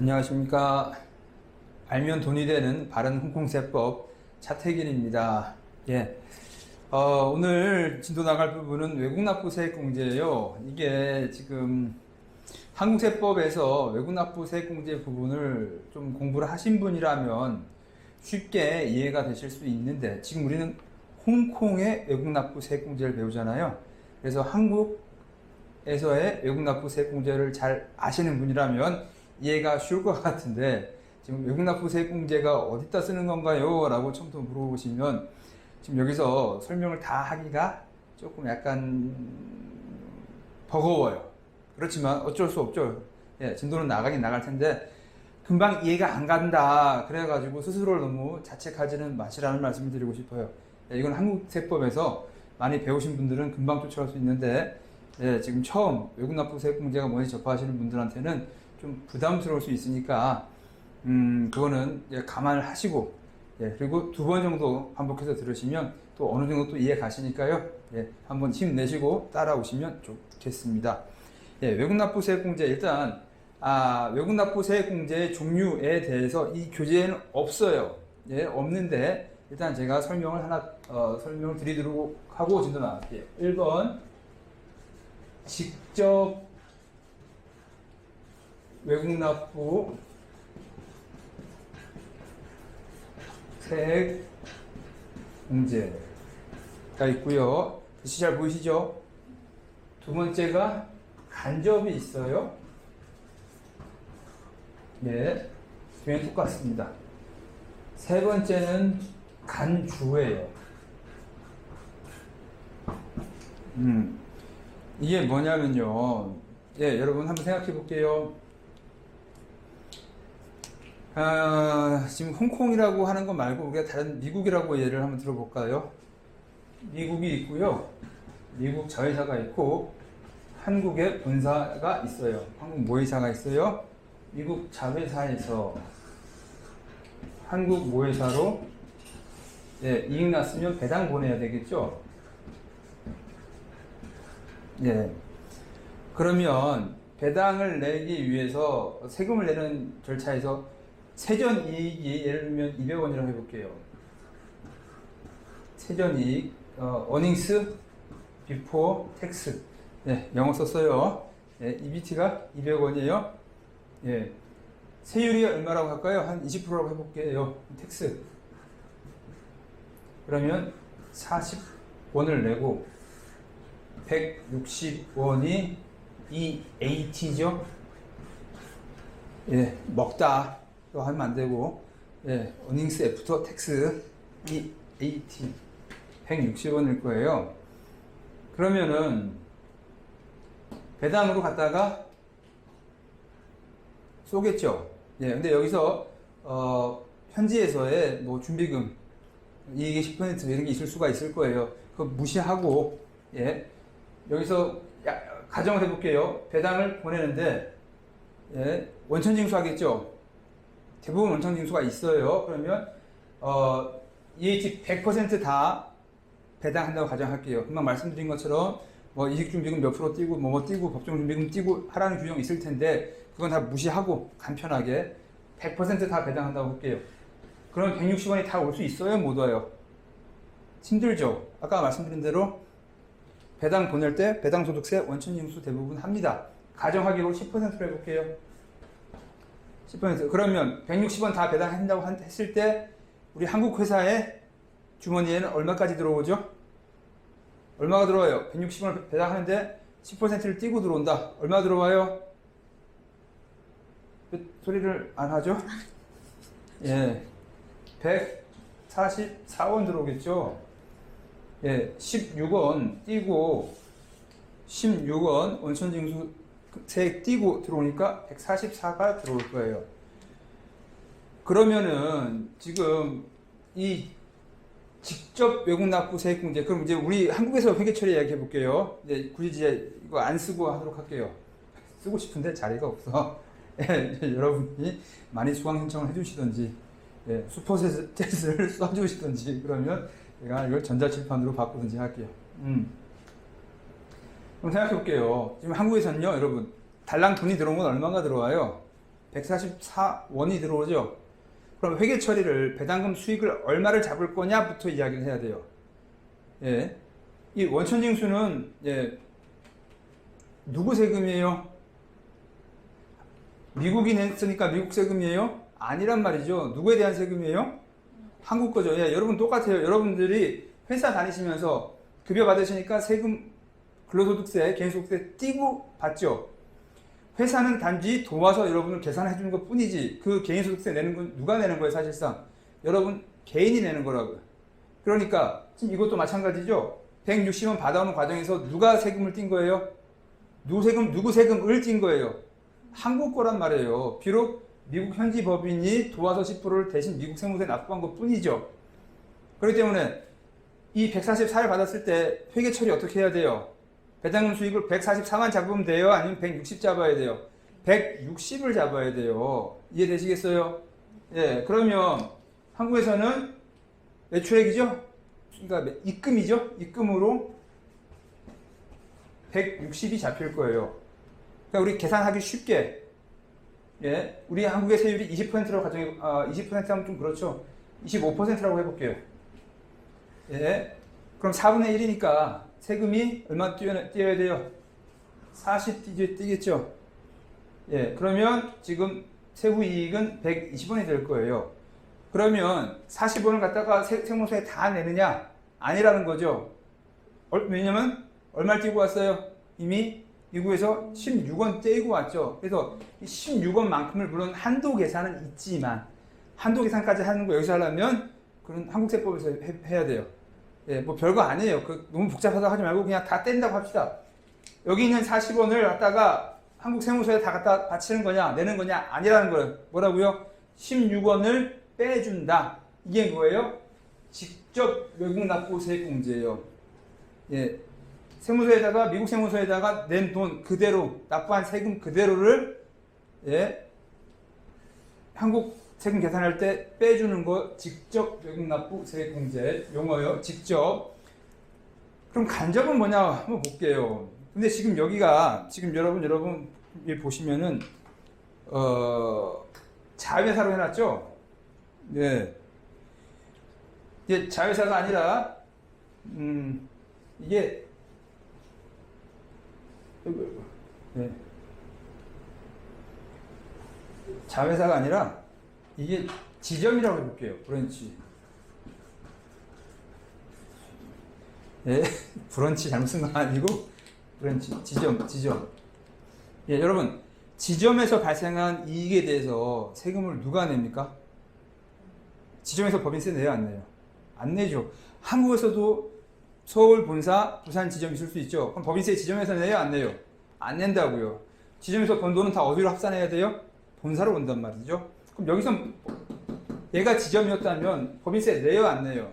안녕하십니까. 알면 돈이 되는 바른 홍콩세법 차태길입니다. 예. 오늘 진도 나갈 부분은 외국납부세액공제예요. 이게 지금 한국세법에서 외국납부세액공제 부분을 좀 공부를 하신 분이라면 쉽게 이해가 되실 수 있는데, 지금 우리는 홍콩의 외국납부세액공제를 배우잖아요. 그래서 한국에서의 외국납부세액공제를 잘 아시는 분이라면 이해가 쉬울 것 같은데, 지금 외국납부세액공제가 어디다 쓰는 건가요? 라고 처음부터 물어보시면 지금 여기서 설명을 다 하기가 조금 약간 버거워요. 그렇지만 어쩔 수 없죠. 예, 진도는 나가긴 나갈 텐데 금방 이해가 안 간다 그래가지고 스스로를 너무 자책하지는 마시라는 말씀을 드리고 싶어요. 예, 이건 한국세법에서 많이 배우신 분들은 금방 쫓아갈 수 있는데, 예, 지금 처음 외국납부세액공제가 뭔지 접하시는 분들한테는 좀 부담스러울 수 있으니까 그거는 감안을 하시고, 예, 그리고 2번 정도 반복해서 들으시면 또 어느 정도 또 이해 가시니까요. 예, 한번 힘내시고 따라오시면 좋겠습니다. 예, 외국납부세액공제 일단 외국납부세액공제의 종류에 대해서 이 교재에는 없어요. 예, 없는데 일단 제가 설명을 설명을 드리도록 하고 진도 나갈게요. 1번 직접 외국납부 세액공제가 있고요. 글씨 잘 보이시죠? 2번째가 간접이 있어요. 네, 뒤엔 똑같습니다. 3번째는 간주예요. 이게 뭐냐면요. 예, 여러분 한번 생각해 볼게요. 지금 홍콩이라고 하는 거 말고 우리가 다른 미국이라고 예를 한번 들어볼까요? 미국이 있고요. 미국 자회사가 있고 한국의 본사가 있어요. 한국 모회사가 있어요. 미국 자회사에서 한국 모회사로, 예, 이익 났으면 배당 보내야 되겠죠? 예. 그러면 배당을 내기 위해서 세금을 내는 절차에서 세전 이익이 예를 들면 200원이라고 해볼게요. 세전 이익, earnings before tax. 네, 영어 썼어요. 예, EBT가 200원이에요. 예. 세율이 얼마라고 할까요? 한 20%라고 해볼게요. 텍스. 그러면 40원을 내고 160원이 EAT죠. 예, 먹다. 또 하면 안 되고, 예, earnings after tax EAT 160원일 거예요. 그러면은 배당으로 갖다가 쏘겠죠. 예, 근데 여기서 현지에서의 뭐 준비금 이익의 10% 이런 게 있을 수가 있을 거예요. 그거 무시하고, 예, 여기서 가정을 해볼게요. 배당을 보내는데, 예, 원천징수 하겠죠. 대부분 원천징수가 있어요. 그러면 EH 100% 다 배당한다고 가정할게요. 금방 말씀드린 것처럼 뭐 이익준비금 몇 프로 띄고 뭐 띄고 법정준비금 띄고 하라는 규정이 있을 텐데 그건 다 무시하고 간편하게 100% 다 배당한다고 할게요. 그럼 160원이 다 올 수 있어요? 못 와요? 힘들죠. 아까 말씀드린 대로 배당 보낼 때 배당소득세 원천징수 대부분 합니다. 가정하기로 10%로 해볼게요. 10%. 그러면 160원 다 배당한다고 했을 때 우리 한국 회사의 주머니에는 얼마까지 들어오죠? 얼마가 들어와요? 160원을 배당하는데 10%를 띄고 들어온다. 얼마 들어와요? 소리를 안 하죠? 예, 144원 들어오겠죠? 예, 16원 띄고 16원 원천징수 세액 띄고 들어오니까 144가 들어올 거예요. 그러면은 지금 이 직접 외국납부세액공제, 그럼 이제 우리 한국에서 회계처리 이야기해 볼게요. 이제 굳이 이제 이거 안 쓰고 하도록 할게요. 쓰고 싶은데 자리가 없어. 예, 여러분이 많이 수강 신청을 해주시던지, 예, 슈퍼챗을 써주시던지, 그러면 제가 이걸 전자칠판으로 바꾸든지 할게요. 그럼 생각해 볼게요. 지금 한국에서는요, 여러분, 달랑 돈이 들어오면 얼마가 들어와요? 144원이 들어오죠. 그럼 회계 처리를 배당금 수익을 얼마를 잡을 거냐부터 이야기를 해야 돼요. 예. 이 원천징수는 예, 누구 세금이에요? 미국이 냈으니까 미국 세금이에요? 아니란 말이죠. 누구에 대한 세금이에요? 한국 거죠. 예, 여러분 똑같아요. 여러분들이 회사 다니시면서 급여 받으시니까 세금, 근로소득세, 개인소득세 띄고 받죠. 회사는 단지 도와서 여러분을 계산해 주는 것 뿐이지 그 개인소득세 내는 건 누가 내는 거예요? 사실상 여러분 개인이 내는 거라고요. 그러니까 지금 이것도 마찬가지죠. 160원 받아오는 과정에서 누가 세금을 띈 거예요? 누구 세금을 띈 거예요? 한국 거란 말이에요. 비록 미국 현지 법인이 도와서 10%를 대신 미국 세무서에 납부한 것 뿐이죠. 그렇기 때문에 이 144를 받았을 때 회계 처리 어떻게 해야 돼요? 배당금 수익을 144만 잡으면 돼요? 아니면 160 잡아야 돼요? 160을 잡아야 돼요. 이해되시겠어요? 예, 그러면 한국에서는 매출액이죠? 그러니까 입금이죠? 입금으로 160이 잡힐 거예요. 그러니까 우리 계산하기 쉽게, 예, 우리 한국의 세율이 20%라고 가정해, 20% 하면 좀 그렇죠. 25%라고 해볼게요. 예, 그럼 4분의 1이니까 세금이 얼마 띄어야 돼요? 40 뛰겠죠? 예, 그러면 지금 세후이익은 120원이 될 거예요. 그러면 40원을 갖다가 세무서에 다 내느냐? 아니라는 거죠. 왜냐면 얼마를 띄고 왔어요? 이미 미국에서 16원 떼고 왔죠. 그래서 16원만큼을 물론 한도 계산은 있지만 한도 계산까지 하는 거 여기서 하려면 그런 한국세법에서 해야 돼요. 예, 뭐 별거 아니에요. 너무 복잡하다고 하지 말고 그냥 다 뗀다고 합시다. 여기 있는 40원을 갖다가 한국 세무서에 다 갖다 바치는 거냐, 내는 거냐, 아니라는 거예요. 뭐라고요? 16원을 빼준다. 이게 뭐예요? 직접 외국 납부 세액 공제예요. 예, 세무서에다가 미국 세무서에다가 낸 돈 그대로 납부한 세금 그대로를 예, 한국 세금 계산할 때 빼주는 거 직접 외국 납부 세액 공제 용어요. 직접. 그럼 간접은 뭐냐 한번 볼게요. 근데 지금 여기가 지금 여러분 보시면은 자회사로 해놨죠. 네. 이게 자회사가 아니라 이게 네. 자회사가 아니라 이게 지점이라고 해볼게요. 브런치. 예, 브런치 잘못 쓴 건 아니고 브런치, 지점. 예, 여러분 지점에서 발생한 이익에 대해서 세금을 누가 냅니까? 지점에서 법인세 내요, 안 내요? 안 내죠. 한국에서도 서울 본사, 부산 지점 있을 수 있죠. 그럼 법인세 지점에서 내요, 안 내요? 안 낸다고요. 지점에서 번 돈은 다 어디로 합산해야 돼요? 본사로 온단 말이죠. 그럼 여기서 얘가 지점이었다면 법인세 내요, 안 내요?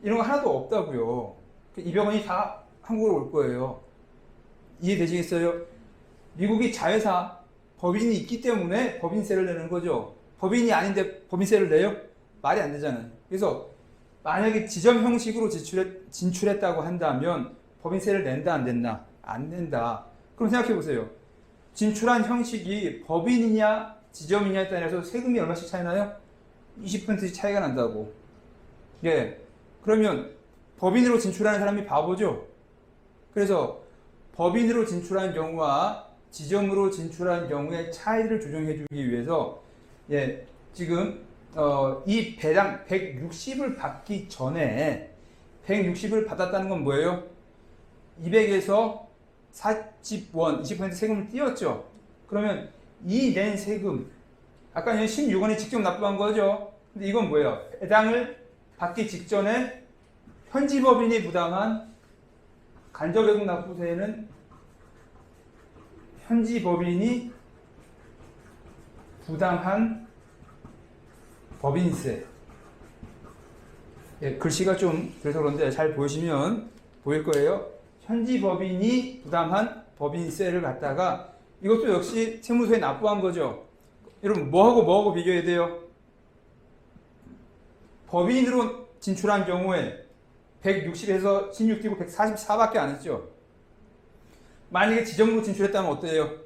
이런 거 하나도 없다고요. 200원이 다 한국으로 올 거예요. 이해되시겠어요? 미국이 자회사, 법인이 있기 때문에 법인세를 내는 거죠. 법인이 아닌데 법인세를 내요? 말이 안 되잖아요. 그래서 만약에 지점 형식으로 진출했다고 한다면 법인세를 낸다, 안 낸다? 안 낸다. 그럼 생각해 보세요. 진출한 형식이 법인이냐 지점이냐에 따라서 세금이 얼마씩 차이 나요? 20%씩 차이가 난다고. 예. 그러면 법인으로 진출하는 사람이 바보죠. 그래서 법인으로 진출한 경우와 지점으로 진출한 경우의 차이를 조정해 주기 위해서 예, 지금 이 배당 160을 받기 전에 160을 받았다는 건 뭐예요? 200에서 40원 20% 세금을 띄었죠. 그러면 이 낸 세금 아까 16원이 직접 납부한 거죠. 근데 이건 뭐예요? 배당을 받기 직전에 현지 법인이 부담한 간접 외국 납부세는 현지 법인이 부담한 법인세. 예, 글씨가 좀 그래서 그런데 잘 보시면 보일 거예요. 현지 법인이 부담한 법인세를 갖다가 이것도 역시 세무서에 납부한 거죠. 여러분 뭐하고 비교해야 돼요? 법인으로 진출한 경우에 160에서 16 띄고 144밖에 안 했죠. 만약에 지점으로 진출했다면 어때요?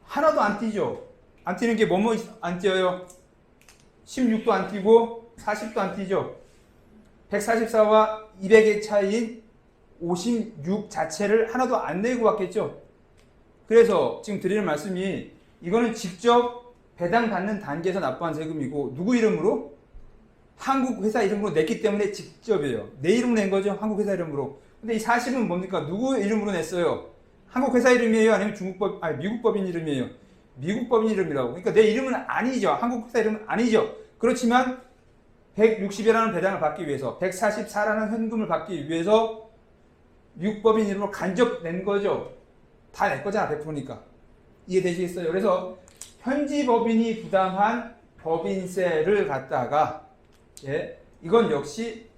하나도 안 띄죠. 안 띄는 게 뭐뭐 안 띄어요? 16도 안 띄고 40도 안 띄죠. 144와 200의 차이인 56 자체를 하나도 안 내고 왔겠죠. 그래서 지금 드리는 말씀이 이거는 직접 배당 받는 단계에서 납부한 세금이고 누구 이름으로? 한국 회사 이름으로 냈기 때문에 직접이에요. 내 이름으로 낸 거죠. 한국 회사 이름으로. 근데 이 40은 뭡니까? 누구 이름으로 냈어요? 한국 회사 이름이에요? 아니면 미국 법인 이름이에요? 미국 법인 이름이라고. 그러니까 내 이름은 아니죠. 한국 회사 이름은 아니죠. 그렇지만 160이라는 배당을 받기 위해서 144라는 현금을 받기 위해서 미국 법인 이름으로 간접 낸 거죠. 다 낼 거잖아. 100%니까. 이해되시겠어요? 그래서 현지 법인이 부담한 법인세를 갖다가 이건 역시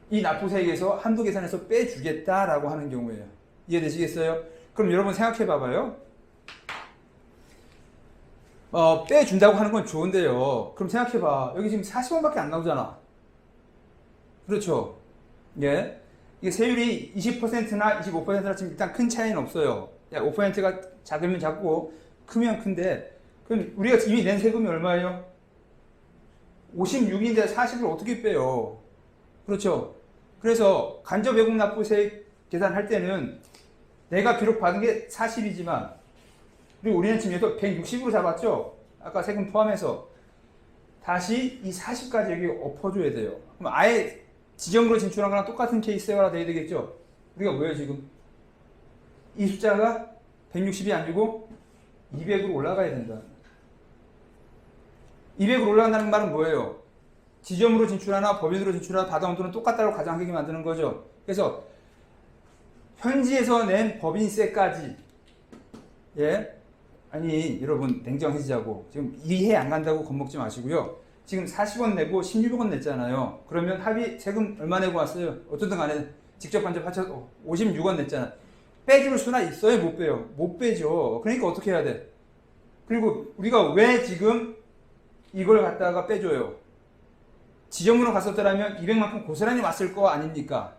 이 납부세액에서 한도 계산에서 빼주겠다라고 하는 경우예요. 이해되시겠어요? 그럼 여러분 생각해 봐봐요. 빼준다고 하는 건 좋은데요. 그럼 생각해 봐. 여기 지금 40원밖에 안 나오잖아. 그렇죠? 예. 이게 세율이 20%나 25%나 지금 일단 큰 차이는 없어요. 5%가 작으면 작고 크면 큰데, 그럼 우리가 이미 낸 세금이 얼마예요? 56인데 40을 어떻게 빼요? 그렇죠? 그래서 간접 외국 납부세 계산할 때는 내가 비록 받은 게 40이지만 그리고 우리는 지금 여기서 160으로 잡았죠? 아까 세금 포함해서 다시 이 40까지 여기 엎어줘야 돼요. 그럼 아예 지점으로 진출한 거랑 똑같은 케이스가 돼야 되겠죠? 우리가 뭐예요 지금? 이 숫자가 160이 아니고 200으로 올라가야 된다. 200으로 올라간다는 말은 뭐예요? 지점으로 진출하나 법인으로 진출하나 받아온 돈은 똑같다고 가정하게 만드는 거죠. 그래서 현지에서 낸 법인세까지 아니 여러분 냉정해지자고. 지금 이해 안 간다고 겁먹지 마시고요. 지금 40원 내고 16원 냈잖아요. 그러면 합의 세금 얼마 내고 왔어요? 어쨌든 간에 직접 간접 합쳐서 56원 냈잖아. 빼줄 수나 있어요? 못 빼요? 못 빼죠. 그러니까 어떻게 해야 돼? 그리고 우리가 왜 지금 이걸 갖다가 빼줘요? 지점으로 갔었더라면 200만큼 고스란히 왔을 거 아닙니까?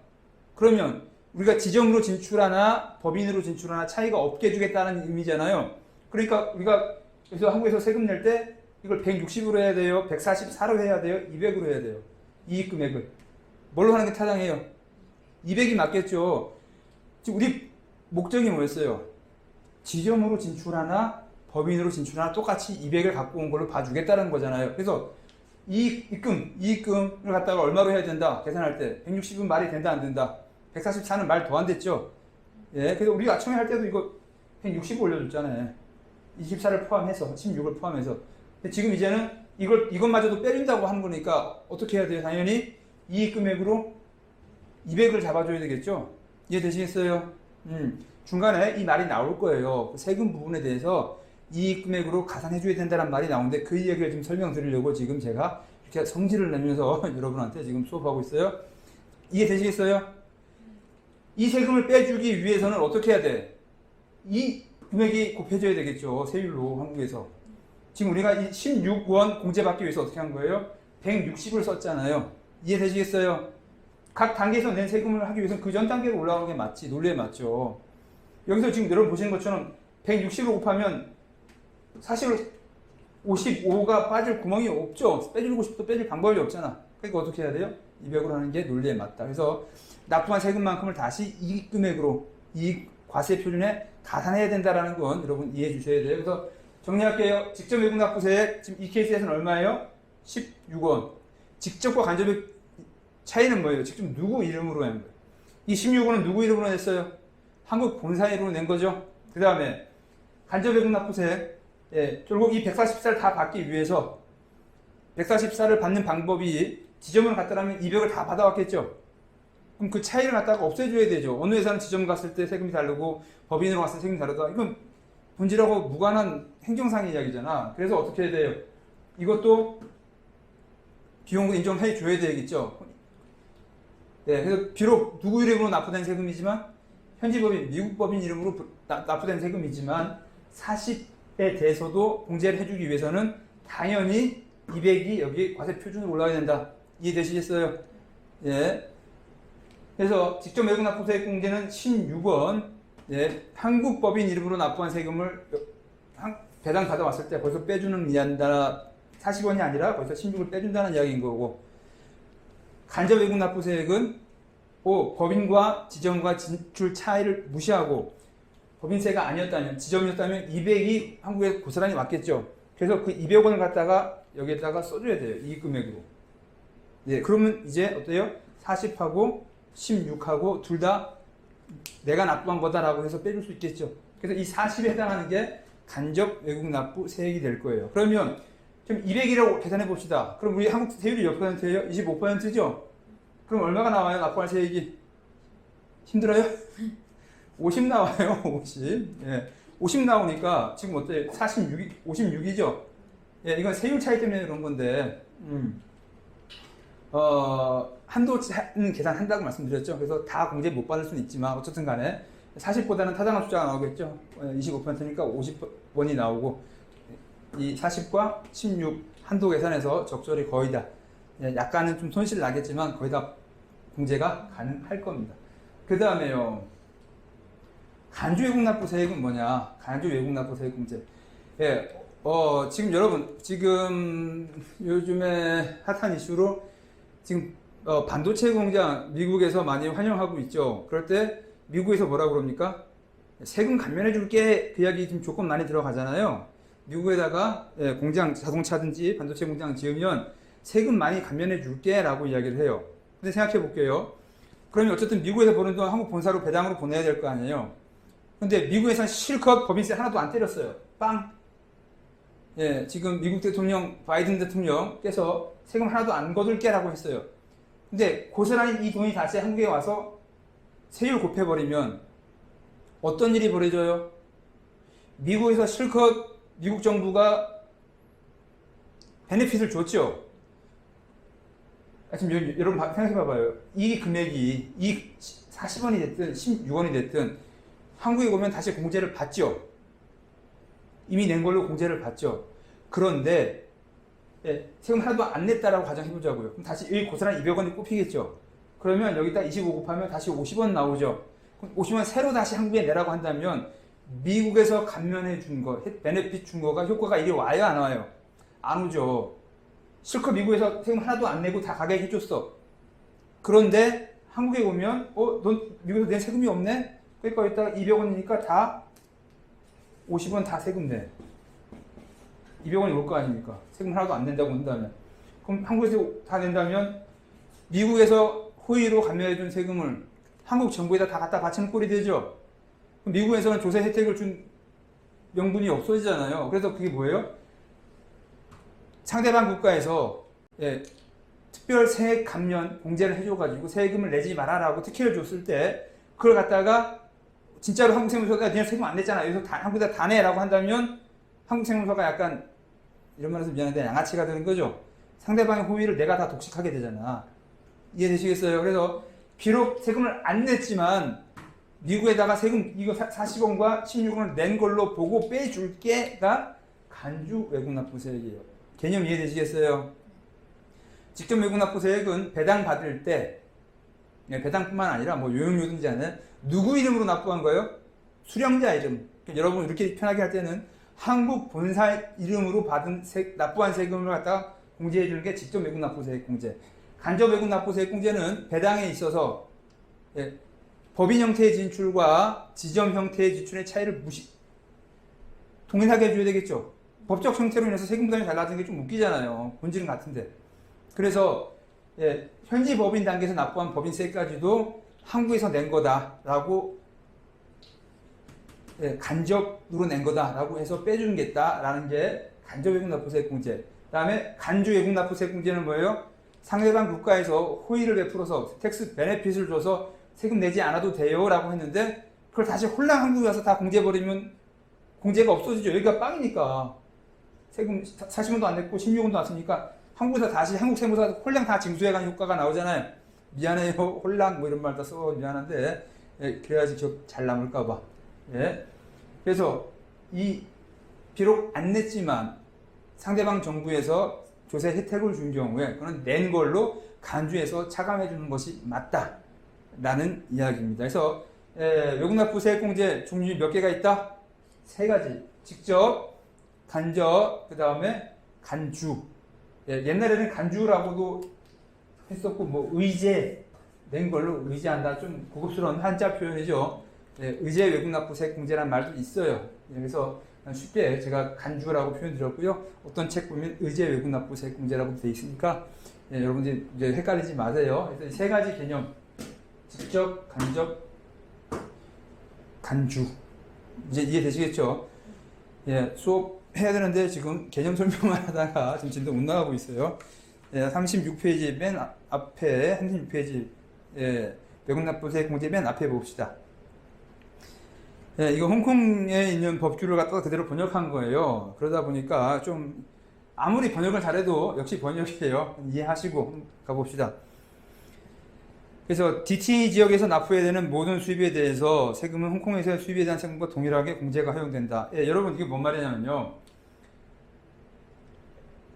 그러면 우리가 지점으로 진출하나 법인으로 진출하나 차이가 없게 주겠다는 의미잖아요. 그러니까 우리가 그래서 한국에서 세금 낼 때 이걸 160으로 해야 돼요? 144로 해야 돼요? 200으로 해야 돼요? 이익 금액을. 뭘로 하는 게 타당해요? 200이 맞겠죠. 지금 우리 목적이 뭐였어요? 지점으로 진출하나 법인으로 진출하나 똑같이 200을 갖고 온 걸로 봐주겠다는 거잖아요. 그래서 이익금을 갖다가 얼마로 해야 된다? 계산할 때 160은 말이 된다 안 된다? 144는 말 더 안 됐죠? 그래서 우리가 처음에 할 때도 이거 160 올려줬잖아요. 24를 포함해서 16을 포함해서. 근데 지금 이제는 이것마저도 빼준다고 하는 거니까 어떻게 해야 돼요? 당연히 이익금액으로 200을 잡아줘야 되겠죠? 이해되시겠어요? 중간에 이 말이 나올 거예요. 세금 부분에 대해서 이익금액으로 가산해줘야 된다는 말이 나오는데 그 이야기를 좀 설명드리려고 지금 제가 이렇게 성질을 내면서 여러분한테 지금 수업하고 있어요. 이해되시겠어요? 이 세금을 빼주기 위해서는 어떻게 해야 돼? 이 금액이 곱해져야 되겠죠. 세율로 한국에서. 지금 우리가 이 16원 공제받기 위해서 어떻게 한 거예요? 160을 썼잖아요. 이해되시겠어요? 각 단계에서 낸 세금을 하기 위해서는 그 전 단계로 올라가는 게 맞지. 논리에 맞죠. 여기서 지금 여러분 보시는 것처럼 160으로 곱하면 사실 55가 빠질 구멍이 없죠. 빼주고 싶어도 빼줄 방법이 없잖아. 그러니까 어떻게 해야 돼요? 200으로 하는 게 논리에 맞다. 그래서 납부한 세금만큼을 다시 이익 금액으로 이익 과세 표준에 가산해야 된다라는 건 여러분 이해해 주셔야 돼요. 그래서 정리할게요. 직접 외국 납부세 지금 이 케이스에서는 얼마예요? 16원. 직접과 간접의 차이는 뭐예요? 직접 누구 이름으로 낸 거예요? 이 16원은 누구 이름으로 냈어요? 한국 본사 이름으로 낸 거죠. 그 다음에 간접 외국 납부세 결국 이 144를 다 받기 위해서 144를 받는 방법이 지점을 갔다라면 200을 다 받아왔겠죠. 그럼 그 차이를 갖다가 없애줘야 되죠. 어느 회사는 지점 갔을 때 세금이 다르고 법인으로 갔을 때 세금이 다르다. 이건 본질하고 무관한 행정상의 이야기잖아. 그래서 어떻게 해야 돼요? 이것도 비용을 인정해 줘야 되겠죠. 그래서 비록 누구 이름으로 납부된 세금이지만 현지 법인, 미국 법인 이름으로 납부된 세금이지만 40에 대해서도 공제를 해주기 위해서는 당연히 200이 여기 과세 표준으로 올라가야 된다. 이해되시겠어요? 그래서 직접 외국 납부세액 공제는 16원. 한국 법인 이름으로 납부한 세금을 배당 받아왔을 때 벌써 빼주는 이야기다. 40원이 아니라 벌써 16을 빼준다는 이야기인 거고, 간접 외국 납부세액은 법인과 지점과 진출 차이를 무시하고 법인세가 아니었다면, 지점이었다면 200이 한국에 고스란히 왔겠죠. 그래서 그 200원을 갖다가 여기에다가 써줘야 돼요. 이 금액으로. 예, 그러면 이제 어때요? 40하고 16하고 둘 다 내가 납부한 거다라고 해서 빼줄 수 있겠죠. 그래서 이 40에 해당하는 게 간접 외국 납부 세액이 될 거예요. 그러면 지금 200이라고 계산해 봅시다. 그럼 우리 한국 세율이 몇 %예요? 25%죠? 그럼 얼마가 나와요? 납부할 세액이? 힘들어요? 50 나와요. 50. 예. 50 나오니까 지금 어때요? 56이죠? 예, 이건 세율 차이 때문에 그런 건데, 한도는 계산한다고 말씀드렸죠. 그래서 다 공제 못 받을 수는 있지만, 어쨌든 간에 40보다는 타당한 숫자가 나오겠죠. 25%니까 50원이 나오고, 이 40과 16 한도 계산해서 적절히 거의 다, 약간은 좀 손실 나겠지만 거의 다 공제가 가능할 겁니다. 그 다음에요, 간주 외국 납부 세액은 뭐냐? 간주 외국 납부 세액 공제. 예, 지금 여러분, 지금 요즘에 핫한 이슈로 지금 반도체 공장 미국에서 많이 환영하고 있죠. 그럴 때 미국에서 뭐라고 그럽니까? 세금 감면해 줄게, 그 이야기 지금 조건 많이 들어가잖아요. 미국에다가 공장, 자동차든지 반도체 공장 지으면 세금 많이 감면해 줄게 라고 이야기를 해요. 근데 생각해 볼게요. 그러면 어쨌든 미국에서 버는 돈 한국 본사로 배당으로 보내야 될 거 아니에요. 근데 미국에서는 실컷 법인세 하나도 안 때렸어요. 빵! 예, 지금 미국 대통령, 바이든 대통령께서 세금 하나도 안 거둘게 라고 했어요. 근데 고스란히 이 돈이 다시 한국에 와서 세율 곱해버리면 어떤 일이 벌어져요? 미국에서 실컷 미국 정부가 베네핏을 줬죠. 지금 여러분 생각해 봐봐요. 이 금액이 40원이 됐든 16원이 됐든 한국에 오면 다시 공제를 받죠. 이미 낸 걸로 공제를 받죠. 그런데 세금 하나도 안 냈다라고 가정해 보자고요. 그럼 다시 고스란히 200원이 꼽히겠죠. 그러면 여기다 25 곱하면 다시 50원 나오죠. 그럼 50원 새로 다시 한국에 내라고 한다면 미국에서 감면해 준 거, 베네핏 준 거가 효과가 이리 와요, 안 와요? 안 오죠. 실컷 미국에서 세금 하나도 안 내고 다 가게 해줬어. 그런데 한국에 오면 넌 미국에서 낸 세금이 없네? 그러니까 이따가 200원이니까 다 50원 다 세금 내. 200원이 올 거 아닙니까? 세금 하나도 안 낸다고 한다면. 그럼 한국에서 다 낸다면 미국에서 호의로 감면해준 세금을 한국 정부에다 다 갖다 바치는 꼴이 되죠. 그럼 미국에서는 조세 혜택을 준 명분이 없어지잖아요. 그래서 그게 뭐예요? 상대방 국가에서 특별 세액 감면 공제를 해줘가지고 세금을 내지 말아라고 특혜를 줬을 때 그걸 갖다가 진짜로 한국세무서가 그냥 세금 안 냈잖아. 여기서 한국에다 다 내라고 한다면 한국세무서가 약간 이런 말해서 미안한데 양아치가 되는 거죠. 상대방의 호의를 내가 다 독식하게 되잖아. 이해되시겠어요? 그래서 비록 세금을 안 냈지만 미국에다가 세금 이거 40원과 16원을 낸 걸로 보고 빼줄게가 간주 외국 납부세액이에요. 개념 이해되시겠어요? 직접 외국 납부세액은 배당 받을 때 배당뿐만 아니라 뭐 요용료든지 하는 누구 이름으로 납부한 거예요? 수령자 이름. 여러분 이렇게 편하게 할 때는 한국 본사 이름으로 받은 납부한 세금을 갖다가 공제해 주는 게 직접 외국 납부세액 공제. 간접 외국 납부세액 공제는 배당에 있어서 법인 형태의 진출과 지점 형태의 지출의 차이를 동일하게 해줘야 되겠죠. 법적 형태로 인해서 세금 부담이 달라지는 게 좀 웃기잖아요. 본질은 같은데. 그래서 현지 법인 단계에서 납부한 법인세까지도 한국에서 낸 거다라고 간접으로 낸 거다라고 해서 빼주겠다라는 게 간접 외국 납부세액 공제. 그 다음에 간주 외국 납부세액 공제는 뭐예요? 상대방 국가에서 호의를 베풀어서 텍스 베네핏을 줘서 세금 내지 않아도 돼요 라고 했는데 그걸 다시 홀랑 한국에 와서 다 공제해버리면 공제가 없어지죠. 여기가 빵이니까 세금 40원도 안 냈고 16원도 안 쓰니까 한국에서 다시 한국 세무사가 홀랑 다 징수해가는 효과가 나오잖아요. 미안해요 홀랑 뭐 이런 말 다 써 미안한데 그래야지 기억 잘 남을까봐. 그래서 비록 안 냈지만 상대방 정부에서 조세 혜택을 준 경우에 그는 낸 걸로 간주해서 차감해 주는 것이 맞다라는 이야기입니다. 그래서 외국납부세액공제 종류 몇 개가 있다? 3가지. 직접 간접, 그 다음에 간주. 예, 옛날에는 간주라고도 했었고, 뭐, 의제, 낸 걸로 의지한다. 좀 고급스러운 한자 표현이죠. 예, 의제 외국납부 세액공제라는 말도 있어요. 예, 그래서 쉽게 제가 간주라고 표현 드렸고요. 어떤 책 보면 의제 외국납부 세액공제라고 되어 있으니까, 예, 여러분들 이제 헷갈리지 마세요. 그래서 세 가지 개념. 직접, 간접, 간주. 이제 이해되시겠죠? 예, 수업 해야 되는데 지금 개념 설명만 하다가 지금 진도 못 나가고 있어요. 예, 36페이지 맨 앞에, 36페이지, 예, 외국납부세 공제 맨 앞에 봅시다. 예, 이거 홍콩에 있는 법규를 갖다가 그대로 번역한 거예요. 그러다 보니까 좀, 아무리 번역을 잘해도 역시 번역이에요. 이해하시고 가봅시다. 그래서 DTA 지역에서 납부해야 되는 모든 수입에 대해서 세금은 홍콩에서의 수입에 대한 세금과 동일하게 공제가 허용된다. 예, 여러분 이게 뭔 말이냐면요.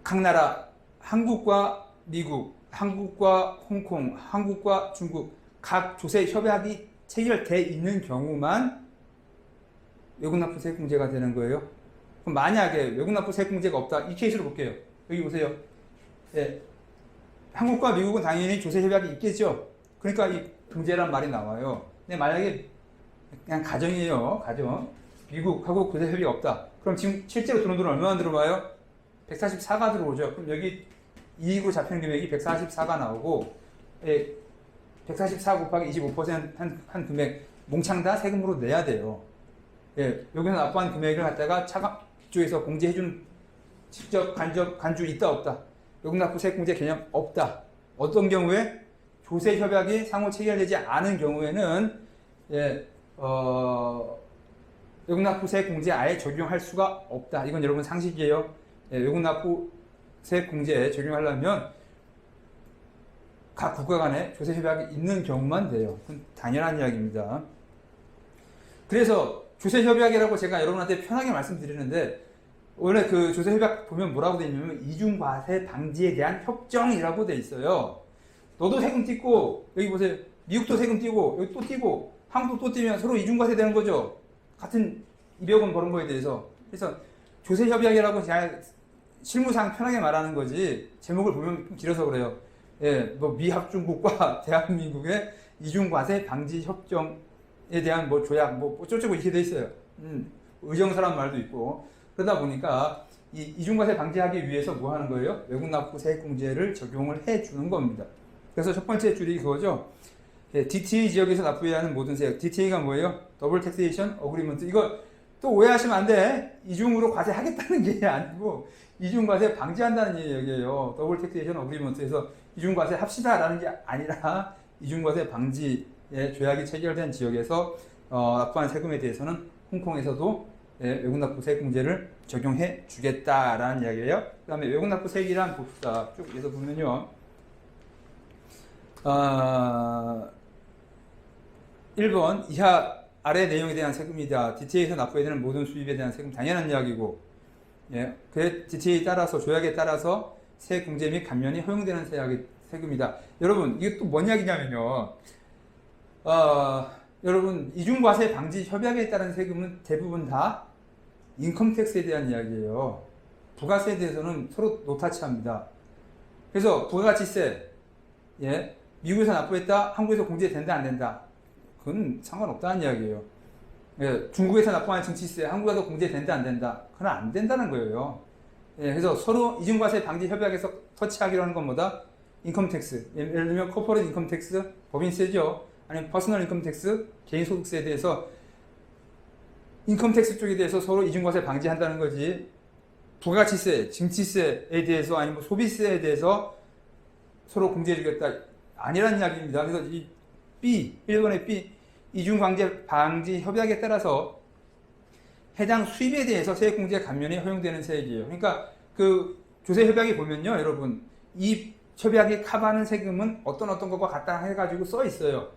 각 나라, 한국과 미국, 한국과 홍콩, 한국과 중국 각 조세 협약이 체결돼 있는 경우만 외국납부 세액공제가 되는 거예요. 그럼 만약에 외국납부 세액공제가 없다. 이 케이스로 볼게요. 여기 보세요. 예, 한국과 미국은 당연히 조세 협약이 있겠죠. 그러니까 이 공제란 말이 나와요. 근데 만약에 그냥 가정이에요. 가정. 미국하고 조세 협약이 없다. 그럼 지금 실제로 들어온 돈은 얼마나 들어와요? 144가 들어오죠. 그럼 여기 이익으로 잡히는 금액이 144가 나오고, 예, 144 곱하기 25% 한 금액 몽창 다 세금으로 내야 돼요. 예, 여기서 납부한 금액을 갖다가 차각 쪽에서 공제해준 직접 간접 간주 있다 없다. 외국납부 세액공제 개념 없다. 어떤 경우에 조세 협약이 상호 체결되지 않은 경우에는 예, 외국납부 세액공제 아예 적용할 수가 없다. 이건 여러분 상식이에요. 예, 외국납부 세액공제에 적용하려면 각 국가 간에 조세 협약이 있는 경우만 돼요. 그건 당연한 이야기입니다. 그래서 조세 협약이라고 제가 여러분한테 편하게 말씀드리는데 원래 그 조세 협약 보면 뭐라고 되어 있냐면 이중과세 방지에 대한 협정이라고 되어 있어요. 너도 세금 띄고 여기 보세요. 미국도 세금 띄고 여기 또 띄고 한국도 또 띄면 서로 이중과세 되는 거죠. 같은 200원 버는 거에 대해서. 그래서 조세 협약이라고 그냥 실무상 편하게 말하는 거지 제목을 보면 좀 길어서 그래요. 예, 뭐 미합중국과 대한민국의 이중과세 방지 협정에 대한 뭐 조약 뭐 어쩌고 이렇게 돼 있어요. 의정서란 말도 있고 그러다 보니까 이 이중과세 방지하기 위해서 뭐 하는 거예요? 외국납부 세액공제를 적용을 해 주는 겁니다. 그래서 첫 번째 줄이 그거죠. 예, DTA 지역에서 납부해야 하는 모든 세액. DTA가 뭐예요? 더블 텍세이션 어그리먼트. 이거 또 오해하시면 안 돼. 이중으로 과세하겠다는 게 아니고 이중과세 방지한다는 얘기예요. 더블 텍세이션 어그리먼트에서 이중과세 합시다라는 게 아니라 이중과세 방지의 조약이 체결된 지역에서 납부한 세금에 대해서는 홍콩에서도 예, 외국납부 세액공제를 적용해 주겠다라는 이야기예요. 그 다음에 외국납부 세액이란 봅시다. 쭉 해서 보면요. 1번 이하 아래 내용에 대한 세금이다. DTA에서 납부해야 되는 모든 수입에 대한 세금 당연한 이야기고 예, 그 DTA에 따라서 조약에 따라서 세액공제 및 감면이 허용되는 세금이다. 여러분 이게 또 뭔 이야기냐면요. 여러분 이중과세 방지 협약에 따른 세금은 대부분 다 인컴택스에 대한 이야기예요. 부가세에 대해서는 서로 노타치합니다. 그래서 부가가치세 예, 미국에서 납부했다 한국에서 공제된다 안 된다 그건 상관없다는 이야기예요. 예, 중국에서 납부한 증치세 한국에서 공제된다 안 된다 그건 안 된다는 거예요. 예, 그래서 서로 이중과세 방지 협약에서 터치하기로 하는 것보다 인컴택스 예를 들면 코퍼레이트 인컴택스 법인세죠. 아니면 퍼스널 인컴택스 개인소득세에 대해서 인컴택스 쪽에 대해서 서로 이중과세 방지한다는 거지 부가가치세, 증치세에 대해서 아니면 소비세에 대해서 서로 공제해주겠다 아니라는 이야기입니다. 그래서 이 B, 1번의 B 이중관계 방지 협약에 따라서 해당 수입에 대해서 세액공제 감면이 허용되는 세액이에요. 그러니까 그 조세 협약에 보면요, 여러분 이 협약이 커버하는 세금은 어떤 것과 같다 해가지고 써 있어요.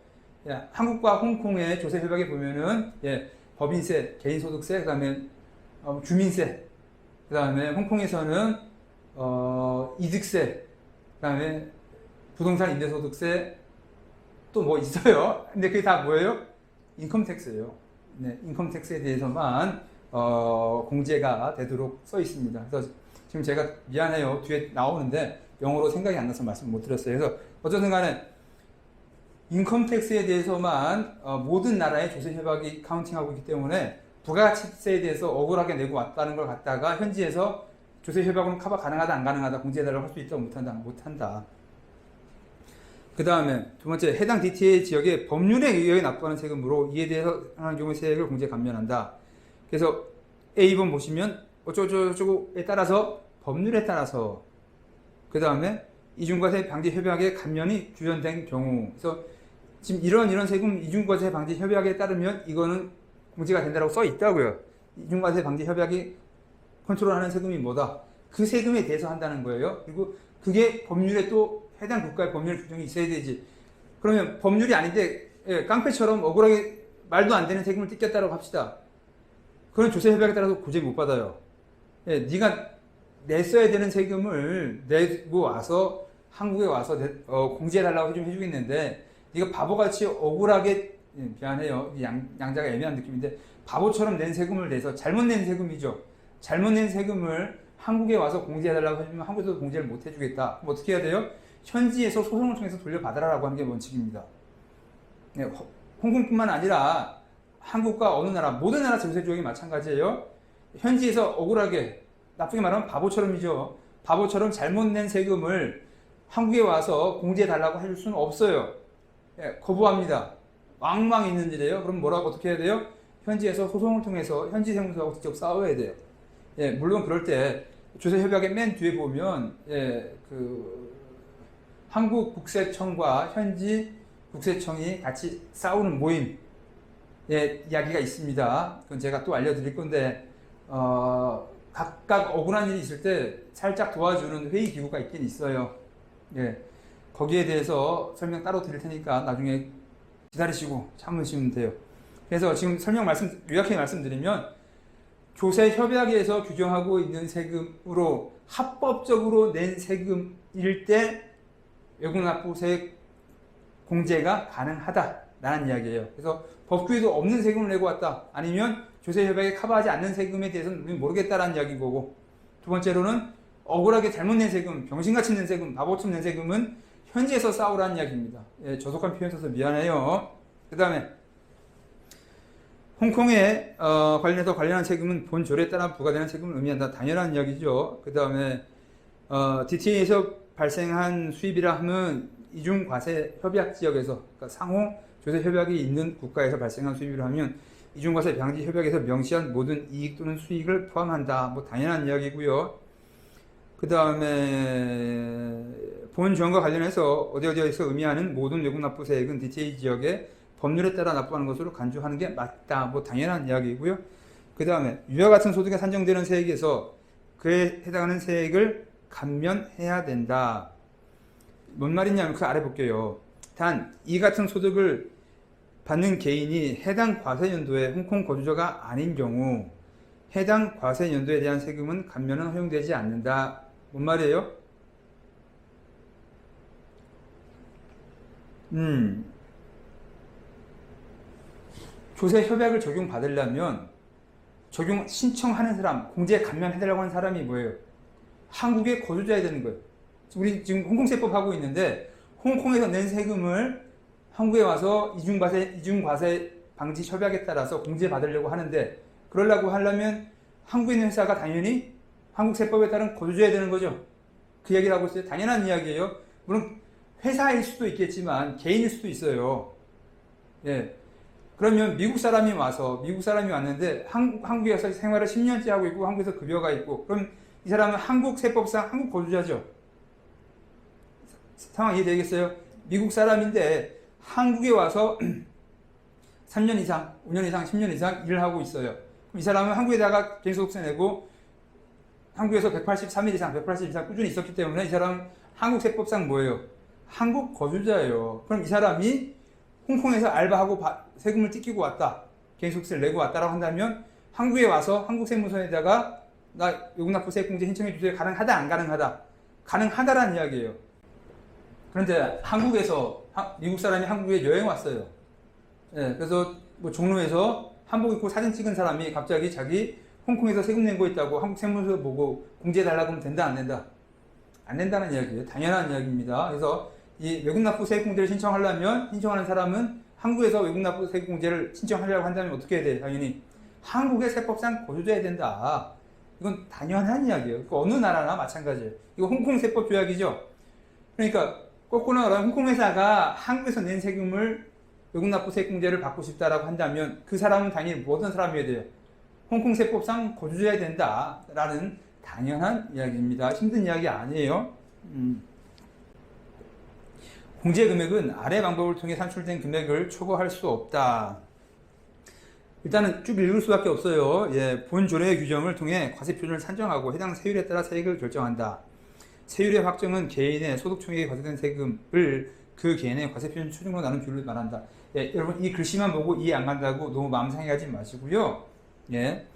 예, 한국과 홍콩의 조세 협약에 보면은 예, 법인세, 개인소득세, 그다음에 주민세, 그다음에 홍콩에서는 이득세, 그다음에 부동산 임대소득세 또 뭐 있어요. 근데 그게 다 뭐예요? 인컴택스예요. 네, 인컴택스에 대해서만 공제가 되도록 써 있습니다. 그래서 지금 제가 미안해요. 뒤에 나오는데 영어로 생각이 안 나서 말씀 못 드렸어요. 그래서 어쨌든 간에 인컴택스에 대해서만 모든 나라의 조세 협약이 카운팅하고 있기 때문에 부가가치세에 대해서 억울하게 내고 왔다는 걸 갖다가 현지에서 조세 협약은 커버 가능하다 안 가능하다 공제해달라고 할 수 있다 못한다. 그 다음에 두 번째, 해당 DTA 지역의 법률에 의해 납부하는 세금으로 이에 대해서 하는 경우 세액을 공제 감면한다. 그래서 A번 보시면 어쩌고저쩌고에 따라서 법률에 따라서 그 다음에 이중과세 방지 협약의 감면이 규정된 경우, 그래서 지금 이런 세금 이중과세 방지 협약에 따르면 이거는 공제가 된다고 써 있다고요. 이중과세 방지 협약이 컨트롤하는 세금이 뭐다? 그 세금에 대해서 한다는 거예요. 그리고 그게 법률에 또 해당 국가의 법률 규정이 있어야 되지. 그러면 법률이 아닌데 깡패처럼 억울하게 말도 안 되는 세금을 뜯겼다고 합시다. 그런 조세 협약에 따라서 고제 못 받아요. 네가 냈어야 되는 세금을 내고 와서 한국에 와서 공제해달라고 좀 해주겠는데 네가 바보같이 억울하게 미안해요. 양자가 애매한 느낌인데 바보처럼 낸 세금을 내서 잘못 낸 세금이죠. 잘못 낸 세금을 한국에 와서 공제해달라고 해주면 한국에서도 공제를 못 해주겠다. 그럼 어떻게 해야 돼요? 현지에서 소송을 통해서 돌려받아라라고 하는 게 원칙입니다. 홍콩뿐만 아니라 한국과 어느 나라, 모든 나라 조세조약이 마찬가지예요. 현지에서 억울하게, 나쁘게 말하면 바보처럼이죠. 바보처럼 잘못 낸 세금을 한국에 와서 공제해달라고 해줄 수는 없어요. 거부합니다. 왕왕 있는 일이에요. 그럼 뭐라고 어떻게 해야 돼요? 현지에서 소송을 통해서 현지 세무서하고 직접 싸워야 돼요. 물론 그럴 때 조세협약의 맨 뒤에 보면 한국 국세청과 현지 국세청이 같이 싸우는 모임 이야기가 있습니다. 그건 제가 또 알려드릴 건데 각각 억울한 일이 있을 때 살짝 도와주는 회의 기구가 있긴 있어요. 거기에 대해서 설명 따로 드릴 테니까 나중에 기다리시고 참으시면 돼요. 그래서 지금 요약해 말씀드리면 조세 협약에서 규정하고 있는 세금으로 합법적으로 낸 세금일 때 외국 납부세 공제가 가능하다라는 이야기예요. 그래서 법규에도 없는 세금을 내고 왔다. 아니면 조세 협약에 커버하지 않는 세금에 대해서는 우리는 모르겠다라는 이야기인 거고, 두 번째로는 억울하게 잘못 낸 세금, 병신같이 낸 세금, 바보처럼 낸 세금은 현지에서 싸우라는 이야기입니다. 저속한 표현 써서 미안해요. 그 다음에 홍콩에 관련한 세금은 본 조례에 따라 부과되는 세금을 의미한다. 당연한 이야기죠. 그 다음에 DTA에서 발생한 수입이라 하면 이중과세 협약 지역에서, 그러니까 상호 조세 협약이 있는 국가에서 발생한 수입이라 하면 이중과세 방지 협약에서 명시한 모든 이익 또는 수익을 포함한다. 당연한 이야기고요. 그 다음에 본 조항과 관련해서 어디에서 의미하는 모든 외국 납부세액은 DTA 지역에 법률에 따라 납부하는 것으로 간주하는 게 맞다. 당연한 이야기고요. 그 다음에 위와 같은 소득에 산정되는 세액에서 그에 해당하는 세액을 감면해야 된다. 뭔 말이냐면 그 아래 볼게요. 단 이 같은 소득을 받는 개인이 해당 과세연도에 홍콩 거주자가 아닌 경우 해당 과세연도에 대한 세금은 감면은 허용되지 않는다. 뭔 말이에요? 조세 협약을 적용받으려면 신청하는 사람, 공제 감면해달라고 하는 사람이 뭐예요? 한국에 거주자야 되는 거예요. 우리 지금 홍콩세법 하고 있는데 홍콩에서 낸 세금을 한국에 와서 이중과세 방지 협약에 따라서 공제받으려고 하는데, 그러려고 하려면 한국에 있는 회사가 당연히 한국 세법에 따른 거주자야 되는 거죠. 그 얘기를 하고 있어요. 당연한 이야기예요. 물론 회사일 수도 있겠지만 개인일 수도 있어요. 그러면 미국 사람이 왔는데 한국에 서 생활을 10년째 하고 있고 한국에서 급여가 있고, 그럼 이 사람은 한국 세법상 한국 거주자죠. 상황 이해되겠어요? 미국 사람인데 한국에 와서 3년 이상, 5년 이상, 10년 이상 일을 하고 있어요. 그럼 이 사람은 한국에다가 개인소득세 내고 한국에서 183일 이상, 180일 이상 꾸준히 있었기 때문에 이 사람은 한국 세법상 뭐예요? 한국 거주자예요. 그럼 이 사람이 홍콩에서 알바하고 세금을 뜯기고 왔다, 개인소득세를 내고 왔다라고 한다면 한국에 와서 한국 세무서에다가 나 외국납부세 공제 신청해 주세요. 가능하다, 안 가능하다? 가능하다라는 이야기예요. 그런데 한국에서 미국 사람이 한국에 여행 왔어요. 그래서 종로에서 한복 입고 사진 찍은 사람이 갑자기 자기 홍콩에서 세금 낸 거 있다고 한국 세무서 보고 공제해달라고 하면 된다, 안 된다? 안 된다는 이야기예요. 당연한 이야기입니다. 그래서 이 외국 납부 세액 공제를 신청하려면 신청하는 사람은 한국에서 외국 납부 세액 공제를 신청하려고 한다면 어떻게 해야 돼? 당연히 한국의 세법상 거주자야 된다. 이건 당연한 이야기예요. 어느 나라나 마찬가지예요. 이거 홍콩 세법 조약이죠. 그러니까 거꾸로 말하면 홍콩 회사가 한국에서 낸 세금을 외국 납부 세액 공제를 받고 싶다라고 한다면 그 사람은 당연히 어떤 사람이어야 돼요? 홍콩 세법상 거주자야 된다라는 당연한 이야기입니다. 힘든 이야기 아니에요. 공제 금액은 아래 방법을 통해 산출된 금액을 초과할 수 없다. 일단은 쭉 읽을 수밖에 없어요. 예, 본 조례의 규정을 통해 과세 표준을 산정하고 해당 세율에 따라 세액을 결정한다. 세율의 확정은 개인의 소득 총액에 과세된 세금을 그 개인의 과세 표준 추중으로 나눈 비율을 말한다. 예, 여러분 이 글씨만 보고 이해 안 간다고 너무 마음 상해하지 마시고요. 예,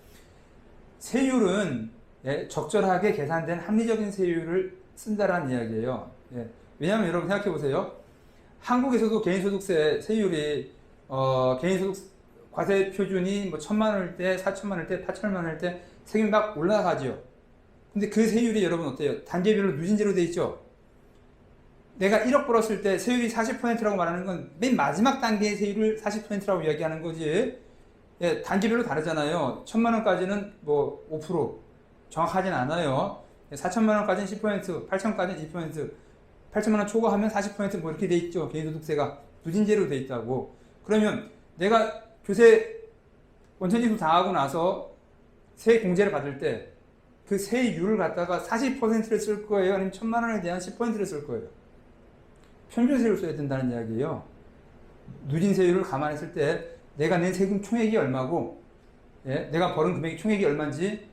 세율은 예, 적절하게 계산된 합리적인 세율을 쓴다라는 이야기예요. 예, 왜냐하면 여러분 생각해 보세요. 한국에서도 개인소득세 세율이 개인소득 과세 표준이 뭐 1,000만 원일 때, 4,000만 원일 때, 8,000만 원일 때 세금이 막 올라가죠. 근데 그 세율이 여러분 어때요? 단계별로 누진제로 돼 있죠. 내가 1억 벌었을 때 세율이 40%라고 말하는 건 맨 마지막 단계의 세율을 40%라고 이야기하는 거지. 예, 단계별로 다르잖아요. 1,000만 원까지는 뭐 5% 정확하진 않아요. 4,000만 원까지는 10%, 8,000까지는 2%, 8,000만 원 초과하면 40%뭐 이렇게 돼 있죠. 개인소득세가 누진제로 돼 있다고. 그러면 내가 교세 원천징수 당하고 나서 세 공제를 받을 때 그 세율을 갖다가 40%를 쓸 거예요? 아니면 1,000만 원에 대한 10%를 쓸 거예요? 평균세율을 써야 된다는 이야기예요. 누진세율을 감안했을 때 내가 낸 세금 총액이 얼마고 예? 내가 벌은 금액이 총액이 얼마인지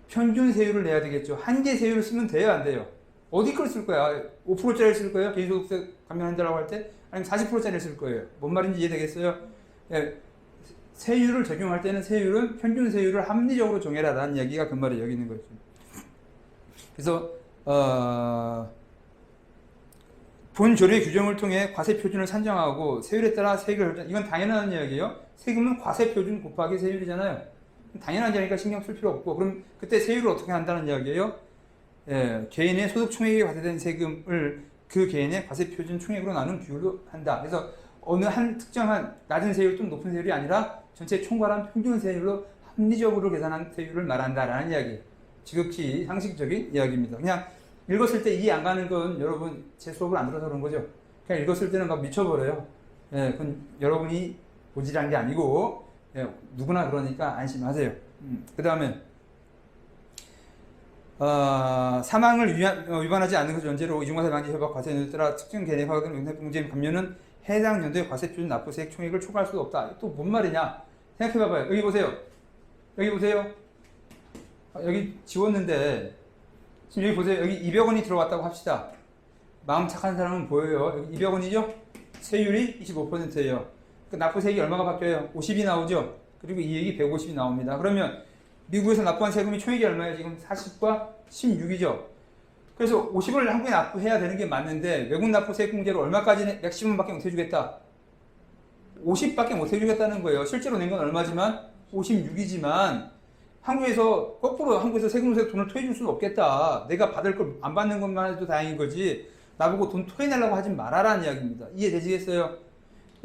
평균세율을 내야 되겠죠. 한계 세율을 쓰면 돼요, 안 돼요? 어디 걸 쓸 거야? 5%짜리를 쓸 거예요? 개인소득세 감면한다라고 할 때? 아니면 40%짜리를 쓸 거예요? 뭔 말인지 이해되겠어요? 예, 세율을 적용할 때는 세율은 평균 세율을 합리적으로 정해라라는 이야기가 그 말에 여기 있는 거죠. 그래서 본 조례 규정을 통해 과세 표준을 산정하고 세율에 따라 세액을 결정. 이건 당연한 이야기예요. 세금은 과세 표준 곱하기 세율이잖아요. 당연한 이야기니까 신경 쓸 필요 없고 그럼 그때 세율을 어떻게 한다는 이야기예요? 예, 개인의 소득 총액에 과세된 세금을 그 개인의 과세 표준 총액으로 나눈 비율로 한다. 그래서 어느 한 특정한 낮은 세율 또는 높은 세율이 아니라 전체 총괄한 평균 세율로 합리적으로 계산한 세율을 말한다라는 이야기. 지극히 상식적인 이야기입니다. 그냥 읽었을 때 이해 안 가는 건 여러분 제 수업을 안 들어서 그런 거죠. 그냥 읽었을 때는 막 미쳐버려요. 예, 그건 여러분이 고지란 게 아니고 예, 누구나 그러니까 안심하세요. 그 다음에 사망을 위반하지 않는 것을 전제로 이중과세 방지 협약 과세 연도에 따라 특정 개인의 과세 공제 감면은 해당 연도의 과세 표준 납부세액 총액을 초과할 수가 없다. 또 뭔 말이냐? 생각해봐봐요. 여기 보세요. 여기 보세요. 여기 지웠는데 지금 여기 보세요. 여기 200원이 들어갔다고 합시다. 마음 착한 사람은 보여요. 여기 200원이죠? 세율이 25%예요. 그 납부세액이 얼마가 바뀌어요? 50이 나오죠? 그리고 이익이 150이 나옵니다. 그러면 미국에서 납부한 세금이 총액이 얼마예요? 지금 40과 16이죠? 그래서 50원을 한국에 납부해야 되는 게 맞는데 외국 납부 세액 공제로 얼마까지 맥시멈밖에 못 해주겠다. 50밖에 못 해주겠다는 거예요. 실제로 낸 건 얼마지만 56이지만 한국에서 거꾸로 한국에서 세금으로 돈을 토해줄 수는 없겠다. 내가 받을 걸 안 받는 것만 해도 다행인 거지. 나보고 돈 토해내려고 하지 말아라는 이야기입니다. 이해되시겠어요?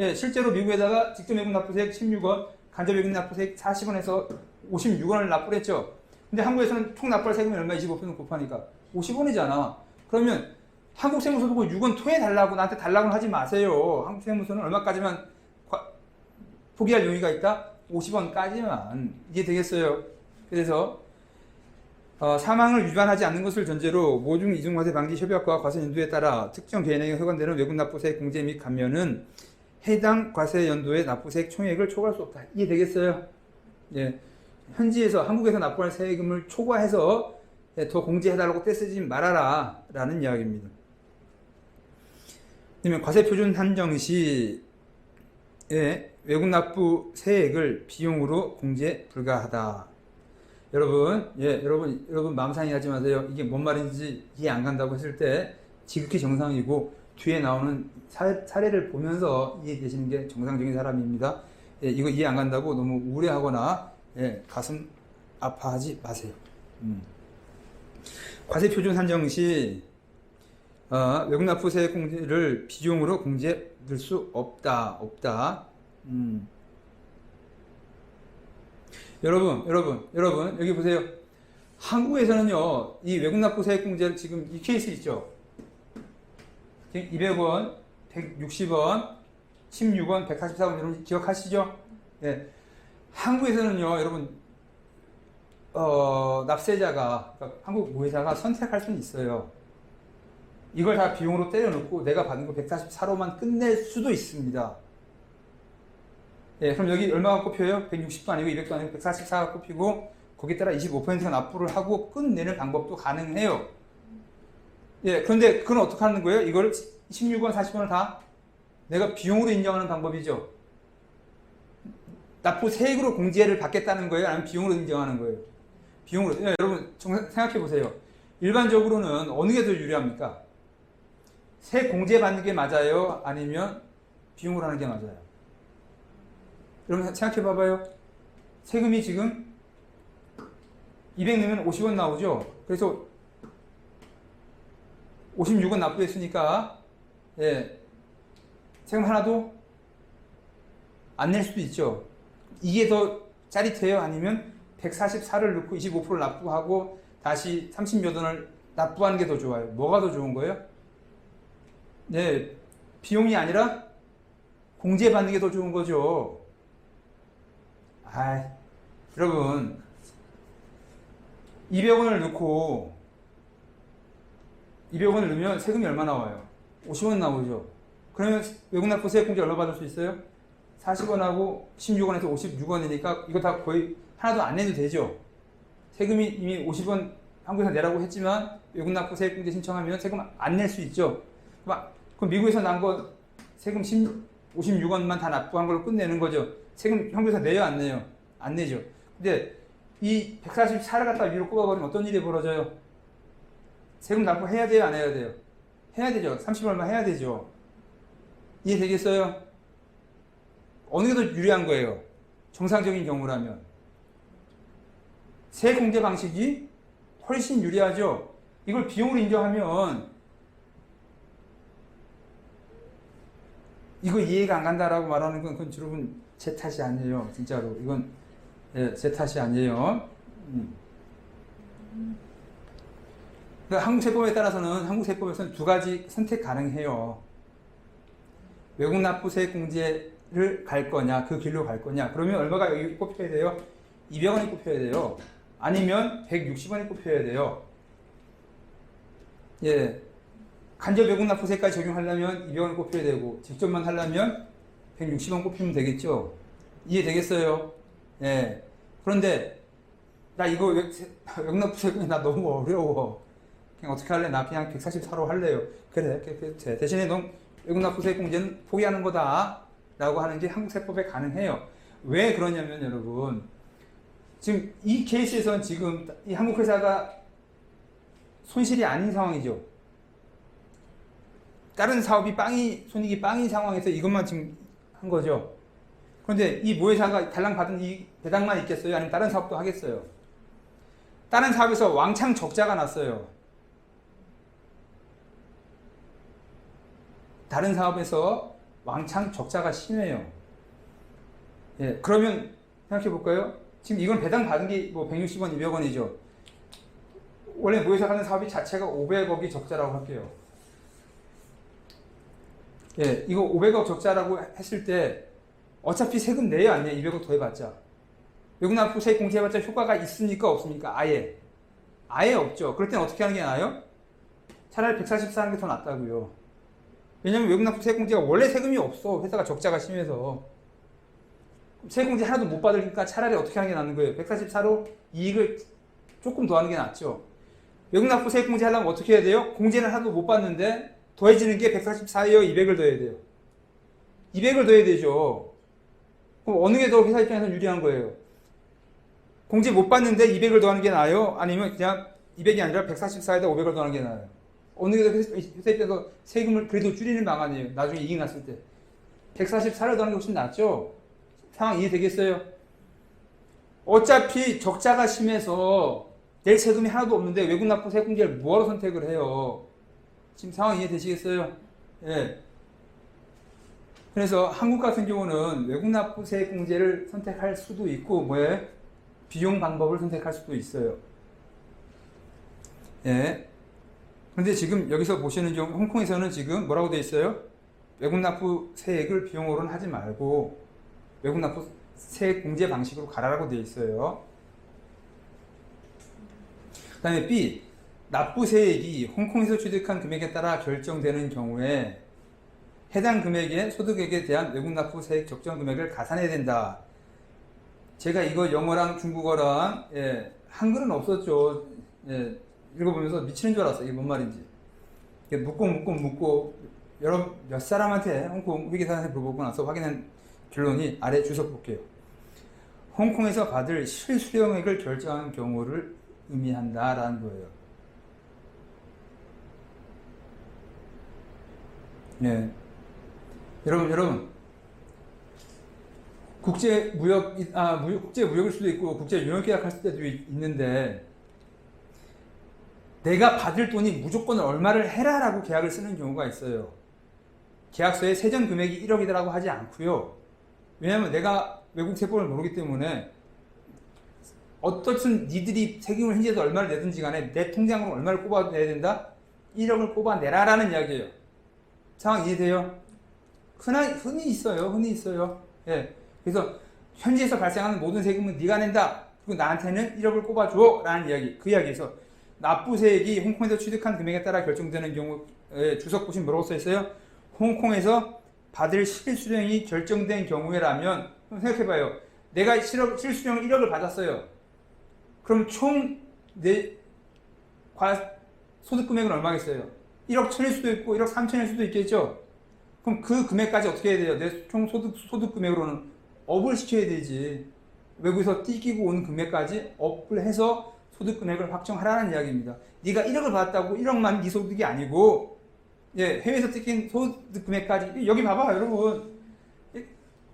예, 실제로 미국에다가 직접 외국 납부세액 16원, 간접 외국 납부세액 40원에서 56원을 납부를 했죠. 근데 한국에서는 총 납부할 세금이 얼마? 25% 곱하니까 50원이잖아. 그러면 한국 세무서도 6원 토해달라고 나한테 달라고는 하지 마세요. 한국 세무서는 얼마까지만 포기할 용의가 있다? 50원까지만. 이게 되겠어요. 그래서 사망을 위반하지 않는 것을 전제로 모종 이중과세 방지 협약과 과세 연도에 따라 특정 개인에게 허가되는 외국 납부세액 공제 및 감면은 해당 과세 연도의 납부세액 총액을 초과할 수 없다. 이해 되겠어요? 예. 현지에서 한국에서 납부할 세금을 초과해서 더 공제해달라고 떼쓰지 말아라 라는 이야기입니다. 그러면 과세표준 산정 시에 외국 납부 세액을 비용으로 공제 불가하다. 여러분, 여러분 마음 상해하지 마세요. 이게 뭔 말인지 이해 안 간다고 했을 때 지극히 정상이고 뒤에 나오는 사례를 보면서 이해되시는 게 정상적인 사람입니다. 예, 이거 이해 안 간다고 너무 우려하거나 예, 가슴 아파하지 마세요. 과세 표준 산정 시 외국 납부세 공제를 비용으로 공제해 넣을 수 없다. 여러분 여기 보세요. 한국에서는요 이 외국 납부세 공제를 지금 이 케이스 있죠. 200원, 160원, 16원, 144원 여러분 기억하시죠? 예. 한국에서는요 여러분 납세자가 그러니까 한국 모회사가 선택할 수는 있어요. 이걸 다 비용으로 때려놓고 내가 받은 거 144로만 끝낼 수도 있습니다. 예, 그럼 여기 얼마가 꼽혀요? 160도 아니고 200도 아니고 144가 꼽히고 거기에 따라 25% 납부를 하고 끝내는 방법도 가능해요. 예, 그런데 그건 어떻게 하는 거예요? 이걸 16원, 40원을 다 내가 비용으로 인정하는 방법이죠. 납부 세액으로 공제를 받겠다는 거예요? 아니면 비용으로 인정하는 거예요? 비용으로. 예, 여러분 생각해 보세요. 일반적으로는 어느 게 더 유리합니까? 세액 공제 받는 게 맞아요? 아니면 비용으로 하는 게 맞아요? 여러분 생각해 봐봐요. 세금이 지금 200 넣으면 50원 나오죠? 그래서 56원 납부했으니까 예, 세금 하나도 안 낼 수도 있죠. 이게 더 짜릿해요? 아니면 144를 넣고 25%를 납부하고 다시 30몇 원을 납부하는 게 더 좋아요? 뭐가 더 좋은 거예요? 네, 비용이 아니라 공제받는 게 더 좋은 거죠. 여러분 200원을 넣고 200원을 넣으면 세금이 얼마 나와요? 50원 나오죠. 그러면 외국납부세 공제 얼마 받을 수 있어요? 40원하고 16원에서 56원이니까 이거 다 거의 하나도 안 내도 되죠. 세금이 이미 50원 한국에서 내라고 했지만 외국납부세 공제 신청하면 세금 안 낼 수 있죠. 그럼 미국에서 난 거 세금 56원만 다 납부한 걸로 끝내는 거죠. 세금 한국에서 내요, 안 내요? 안 내죠. 근데 이 144를 갖다 위로 꼽아버리면 어떤 일이 벌어져요? 세금 납부해야 돼요, 안 해야 돼요? 해야 되죠. 30 얼마 해야 되죠. 이해되겠어요? 어느 게 더 유리한 거예요? 정상적인 경우라면. 세액 공제 방식이 훨씬 유리하죠. 이걸 비용으로 인정하면 이거 이해가 안 간다라고 말하는 건 그건 여러분 제 탓이 아니에요. 진짜로. 이건 예, 제 탓이 아니에요. 그러니까 한국세법에 따라서는 한국세법에서는 두 가지 선택 가능해요. 외국 납부세 공제를 갈 거냐, 그 길로 갈 거냐. 그러면 얼마가 여기 꼽혀야 돼요? 200원이 꼽혀야 돼요. 아니면 160원이 꼽혀야 돼요. 예. 간접 외국 납부세까지 적용하려면 200원 꼽혀야 되고, 직접만 하려면 160원 꼽히면 되겠죠? 이해되겠어요? 예. 그런데, 나 이거 외국 납부세 나 너무 어려워. 그냥 어떻게 할래? 나 그냥 144로 할래요. 그래. 대신에 넌 외국 납부세 공제는 포기하는 거다. 라고 하는 게 한국세법에 가능해요. 왜 그러냐면 여러분, 지금 이 케이스에서는 지금 이 한국 회사가 손실이 아닌 상황이죠. 다른 사업이 손익이 빵인 상황에서 이것만 지금 한 거죠. 그런데 이 모회사가 달랑 받은 이 배당만 있겠어요? 아니면 다른 사업도 하겠어요? 다른 사업에서 왕창 적자가 났어요. 다른 사업에서 왕창 적자가 심해요. 예, 그러면 생각해 볼까요? 지금 이건 배당 받은 게 뭐 160원, 200원이죠. 원래 모회사 하는 사업이 자체가 500억이 적자라고 할게요. 예, 이거 500억 적자라고 했을 때 어차피 세금 내요, 안 내요? 200억 더해봤자. 외국납부세 공제해봤자 효과가 있습니까, 없습니까? 아예 없죠. 그럴 땐 어떻게 하는 게 나아요? 차라리 144 하는 게 더 낫다고요. 왜냐면 외국납부세 공제가 원래 세금이 없어. 회사가 적자가 심해서. 세공제 하나도 못 받으니까 차라리 어떻게 하는 게 낫는 거예요? 144로 이익을 조금 더 하는 게 낫죠. 외국납부세 공제 하려면 어떻게 해야 돼요? 공제는 하나도 못 받는데 더해지는 게 144예요? 200을 더해야 돼요? 200을 더해야 되죠. 그럼 어느 게 더 회사 입장에서 유리한 거예요? 공제 못 받는데 200을 더하는 게 나아요? 아니면 그냥 200이 아니라 144에다 500을 더하는 게 나아요? 어느 게 더 회사 입장에서 세금을 그래도 줄이는 방안이에요? 나중에 이익 났을 때. 144를 더하는 게 훨씬 낫죠? 상황 이해되겠어요? 어차피 적자가 심해서 낼 세금이 하나도 없는데 외국 납부 세액공제를 뭐하러 선택을 해요? 지금 상황 이해되시겠어요? 예. 그래서 한국 같은 경우는 외국 납부 세액공제를 선택할 수도 있고 뭐예요? 비용 방법을 선택할 수도 있어요. 예. 근데 지금 여기서 보시는 경우 홍콩에서는 지금 뭐라고 되어 있어요? 외국 납부 세액을 비용으로는 하지 말고 외국 납부 세액 공제 방식으로 가라라고 되어 있어요. 그 다음에 B, 납부 세액이 홍콩에서 취득한 금액에 따라 결정되는 경우에 해당 금액의 소득액에 대한 외국 납부 세액 적정 금액을 가산해야 된다. 제가 이거 영어랑 중국어랑 한글은 없었죠. 읽어보면서 미치는 줄 알았어. 이게 뭔 말인지. 묻고 여러 몇 사람한테 홍콩 회계사한테 물어보고 나서 확인한 결론이 아래 주석 볼게요. 홍콩에서 받을 실수령액을 결정한 경우를 의미한다라는 거예요. 네. 여러분 국제무역일 수도 있고 국제유형계약할 때도 있는데 내가 받을 돈이 무조건 얼마를 해라라고 계약을 쓰는 경우가 있어요. 계약서에 세전 금액이 1억이라고 하지 않고요. 왜냐하면 내가 외국 세법을 모르기 때문에 어떻든 니들이 세금을 현지에서 얼마를 내든지 간에 내 통장으로 얼마를 뽑아내야 된다? 1억을 뽑아내라라는 이야기예요. 상황 이해돼요? 흔히 있어요. 예. 그래서 현지에서 발생하는 모든 세금은 네가 낸다. 그리고 나한테는 1억을 꼽아줘 라는 이야기. 그 이야기에서 납부세액이 홍콩에서 취득한 금액에 따라 결정되는 경우에 주석 보시면 뭐라고 써있어요? 홍콩에서 받을 실수령이 결정된 경우에라면 생각해봐요. 내가 실수령 1억을 받았어요. 그럼 총 내 소득금액은 얼마겠어요? 1억 1천일 수도 있고 1억 3천일 수도 있겠죠? 그럼 그 금액까지 어떻게 해야 돼요? 내 총 소득금액으로는 업을 시켜야 되지. 외국에서 띠끼고 온 금액까지 업을 해서 소득금액을 확정하라는 이야기입니다. 네가 1억을 받았다고 1억만 네 소득이 아니고 해외에서 뜯긴 소득금액까지 여기 봐봐 여러분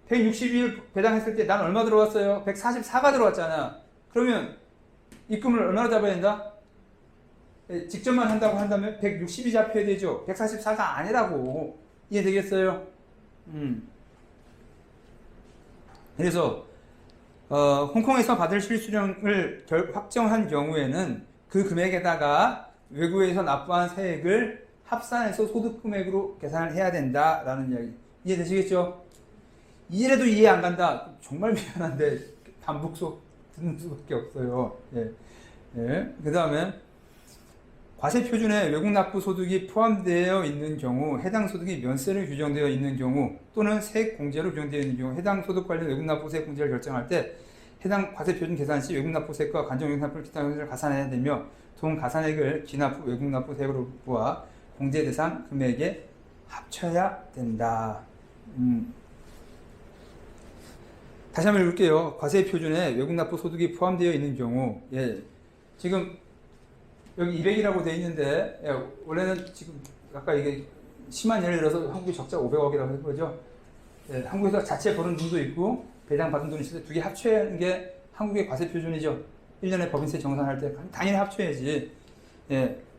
160일 배당했을 때 난 얼마 들어왔어요? 144가 들어왔잖아. 그러면 입금을 얼마나 잡아야 된다? 직접만 한다고 한다면 160이 잡혀야 되죠. 144가 아니라고. 이해되겠어요? 그래서 홍콩에서 받을 실수령을 확정한 경우에는 그 금액에다가 외국에서 납부한 세액을 합산해서 소득금액으로 계산을 해야 된다라는 이야기. 이해되시겠죠? 이래도 이해 안 간다. 정말 미안한데 반복속 듣는 수밖에 없어요. 그 다음에 과세표준에 외국 납부 소득이 포함되어 있는 경우, 해당 소득이 면세로 규정되어 있는 경우 또는 세액 공제로 규정되어 있는 경우 해당 소득 관련 외국 납부 세액 공제를 결정할 때 해당 과세표준 계산 시 외국 납부 세액과 간접 외국 납부 기타 공제를 가산해야 되며 돈 가산액을 기납부 외국 납부 세액으로 부과 공제 대상 금액에 합쳐야 된다. 다시 한번 읽을게요. 과세표준에 외국 납부 소득이 포함되어 있는 경우, 지금 여기 200이라고 되어 있는데, 원래는 지금 아까 이게 심한 예를 들어서 한국의 적자 500억이라고 한 거죠. 한국에서 자체 버는 돈도 있고 배당 받은 돈이 있을 때 두 개 합쳐야 게 한국의 과세표준이죠. 1년에 법인세 정산할 때 당연히 합쳐야지.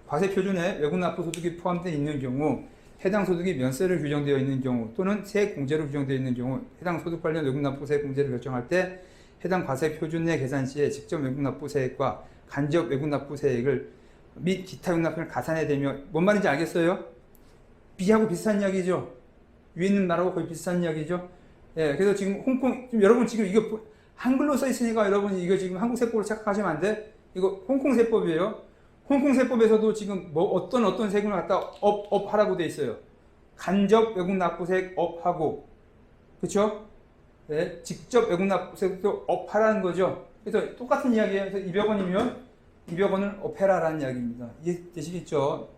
과세표준에 외국 납부 소득이 포함되어 있는 경우, 해당 소득이 면세로 규정되어 있는 경우 또는 세액 공제로 규정되어 있는 경우 해당 소득 관련 외국 납부 세액 공제를 결정할 때 해당 과세표준 내 계산 시에 직접 외국 납부 세액과 간접 외국 납부 세액을 및 기타 외국 납부를 가산해야 되며, 뭔 말인지 알겠어요? B하고 비슷한 이야기죠. 위에 있는 말하고 거의 비슷한 이야기죠. 그래서 지금 홍콩, 여러분 지금 이거 한글로 써 있으니까 여러분 이거 지금 한국 세법으로 착각하시면 안 돼. 이거 홍콩 세법이에요. 홍콩 세법에서도 지금 뭐 어떤 세금을 갖다 업하라고 돼 있어요. 간접 외국 납부세액 업하고, 그렇죠? 직접 외국 납부세액도 업하라는 거죠. 그래서 똑같은 이야기예요. 그래서 200원이면 200원을 업해라라는 이야기입니다. 이해되시겠죠?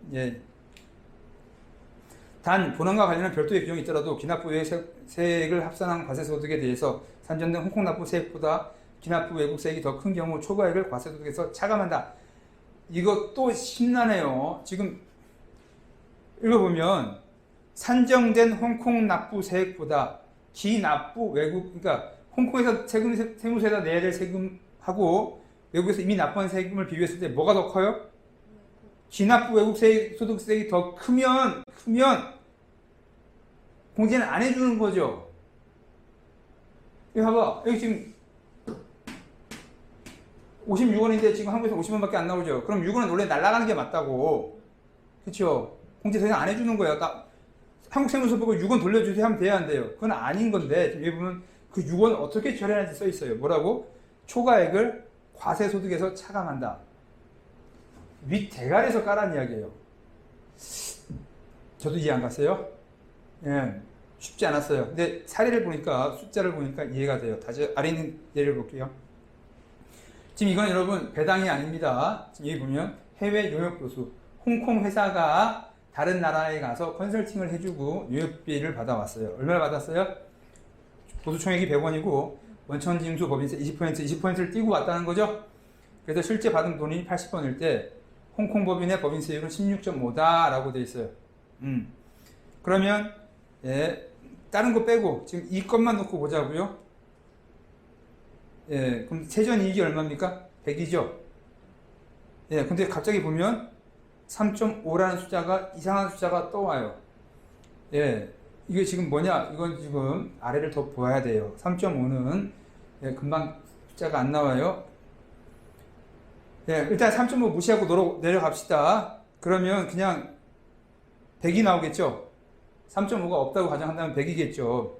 단 본원과 관련한 별도의 비용이 있더라도 기납부 외 세액을 합산한 과세소득에 대해서 산정된 홍콩 납부 세액보다 기납부 외국 세액이 더 큰 경우 초과액을 과세소득에서 차감한다. 이거 또 심란해요. 지금 읽어보면 산정된 홍콩 납부 세액보다 기납부 외국, 그러니까 홍콩에서 세무서에다 내야 될 세금하고 외국에서 이미 납부한 세금을 비교했을 때 뭐가 더 커요? 지납부 외국 소득세액이 더 크면 공제는 안 해주는 거죠. 여기 봐봐. 여기 지금 56원인데 지금 한국에서 50원밖에 안 나오죠. 그럼 6원은 원래 날아가는 게 맞다고. 그쵸? 공제 더 이상 안 해주는 거야. 한국 세무서 보고 6원 돌려주세요 하면 돼야 안 돼요. 그건 아닌 건데, 지금 여기 보면 그 6원 어떻게 처리하는지 써 있어요. 뭐라고? 초과액을 과세소득에서 차감한다. 윗 대가리에서 까란 이야기예요. 저도 이해 안 갔어요? 예, 쉽지 않았어요. 근데 사례를 보니까, 숫자를 보니까 이해가 돼요. 다시 아래 있는 예를 볼게요. 지금 이건 여러분 배당이 아닙니다. 지금 여기 보면 해외 용역보수, 홍콩 회사가 다른 나라에 가서 컨설팅을 해주고 용역비를 받아왔어요. 얼마나 받았어요? 보수총액이 100원이고 원천징수 법인세 20%를 띄고 왔다는 거죠. 그래서 실제 받은 돈이 80원일 때 홍콩 법인의 법인세율은 16.5다라고 돼 있어요. 그러면 예, 다른 거 빼고 지금 이 것만 놓고 보자고요. 예, 그럼 세전이익이 얼마입니까? 100이죠. 예, 근데 갑자기 보면 3.5라는 숫자가 이상한 숫자가 떠와요. 예, 이게 지금 뭐냐? 이건 지금 아래를 더 보아야 돼요. 3.5는 예, 금방 숫자가 안 나와요. 예, 일단 3.5 무시하고 내려갑시다. 그러면 그냥 100이 나오겠죠? 3.5가 없다고 가정한다면 100이겠죠.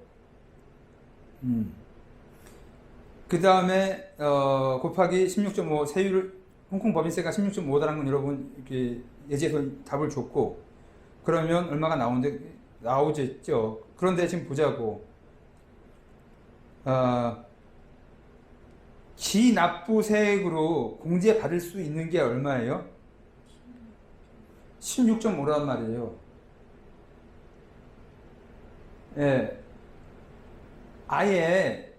그 다음에 곱하기 16.5 세율을 홍콩 법인세가 16.5다라는 건 여러분 이렇게 예제에서 답을 줬고 그러면 얼마가 나오겠죠. 그런데 지금 보자고 지납부세액으로 공제 받을 수 있는 게 얼마예요? 16.5란 말이에요. 예, 아예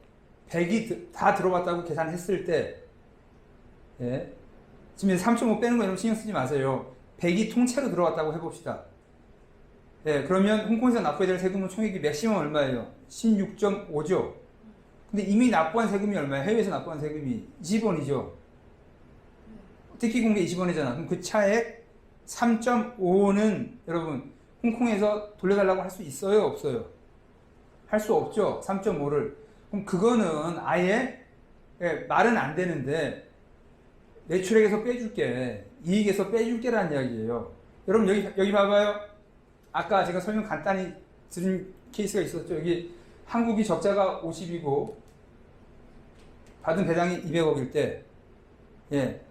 100이 다 들어갔다고 계산했을 때, 예, 지금 3.5 빼는 거 여러분 신경 쓰지 마세요. 100이 통째로 들어갔다고 해봅시다. 예, 그러면 홍콩에서 납부해야 될 세금은 총액이 맥시멈 얼마예요? 16.5죠. 근데 이미 납부한 세금이 얼마예요? 해외에서 납부한 세금이 20원이죠. 특히 공개 20원이잖아. 그럼 그 차액 3.5는 여러분 홍콩에서 돌려달라고 할 수 있어요? 없어요? 할 수 없죠. 3.5를. 그럼 그거는 아예 말은 안 되는데 매출액에서 빼줄게, 이익에서 빼줄게라는 이야기예요. 여러분 여기 봐봐요. 아까 제가 설명 간단히 드린 케이스가 있었죠. 여기 한국이 적자가 50이고 받은 배당이 200억일 때, 예,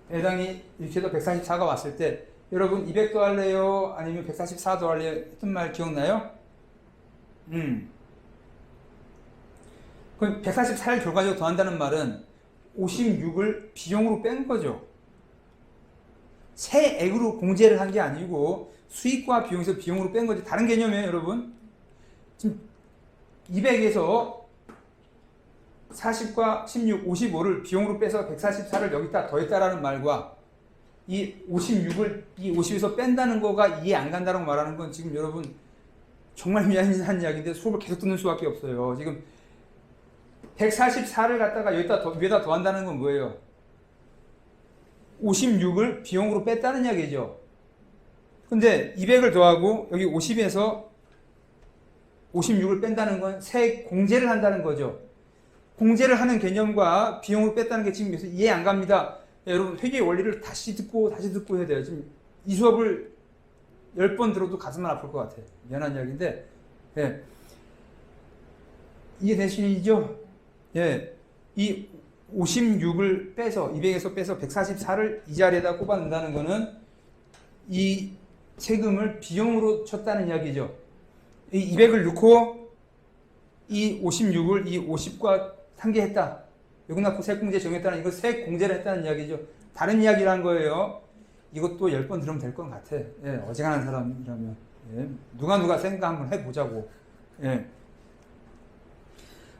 배당이 이렇게 해서 144가 왔을 때 여러분 200도 할래요? 아니면 144도 할래요? 했던 말 기억나요? 그럼 144를 결과적으로 더한다는 말은 56을 비용으로 뺀 거죠. 세액으로 공제를 한 게 아니고 수익과 비용에서 비용으로 뺀 거지. 다른 개념이에요, 여러분. 지금 200에서 40과 16, 55를 비용으로 빼서 144를 여기다 더했다라는 말과 이 56을 이 50에서 뺀다는 거가 이해 안 간다고 말하는 건 지금 여러분 정말 미안한 이야기인데 수업을 계속 듣는 수밖에 없어요. 지금 144를 갖다가 위에다 더한다는 건 뭐예요? 56을 비용으로 뺐다는 이야기죠. 근데 200을 더하고 여기 50에서 56을 뺀다는 건 세액 공제를 한다는 거죠. 공제를 하는 개념과 비용으로 뺐다는 게 지금 이해 안 갑니다. 네, 여러분 회계의 원리를 다시 듣고 해야 돼요. 지금 이 수업을 10번 들어도 가슴은 아플 것 같아요. 미안한 이야기인데, 예. 이해되시죠? 예. 이 56을 빼서 200에서 빼서 144를 이 자리에다 꼽아낸다는 거는 이 세금을 비용으로 쳤다는 이야기죠. 이 200을 넣고 이 56을 이 50과 상계했다. 요금납부 세액공제 정했다는 이거 세액공제를 했다는 이야기죠. 다른 이야기란 거예요. 이것도 10번 들으면 될 것 같아. 예, 어지간한 사람이라면. 예, 누가 생각 한번 해보자고. 예.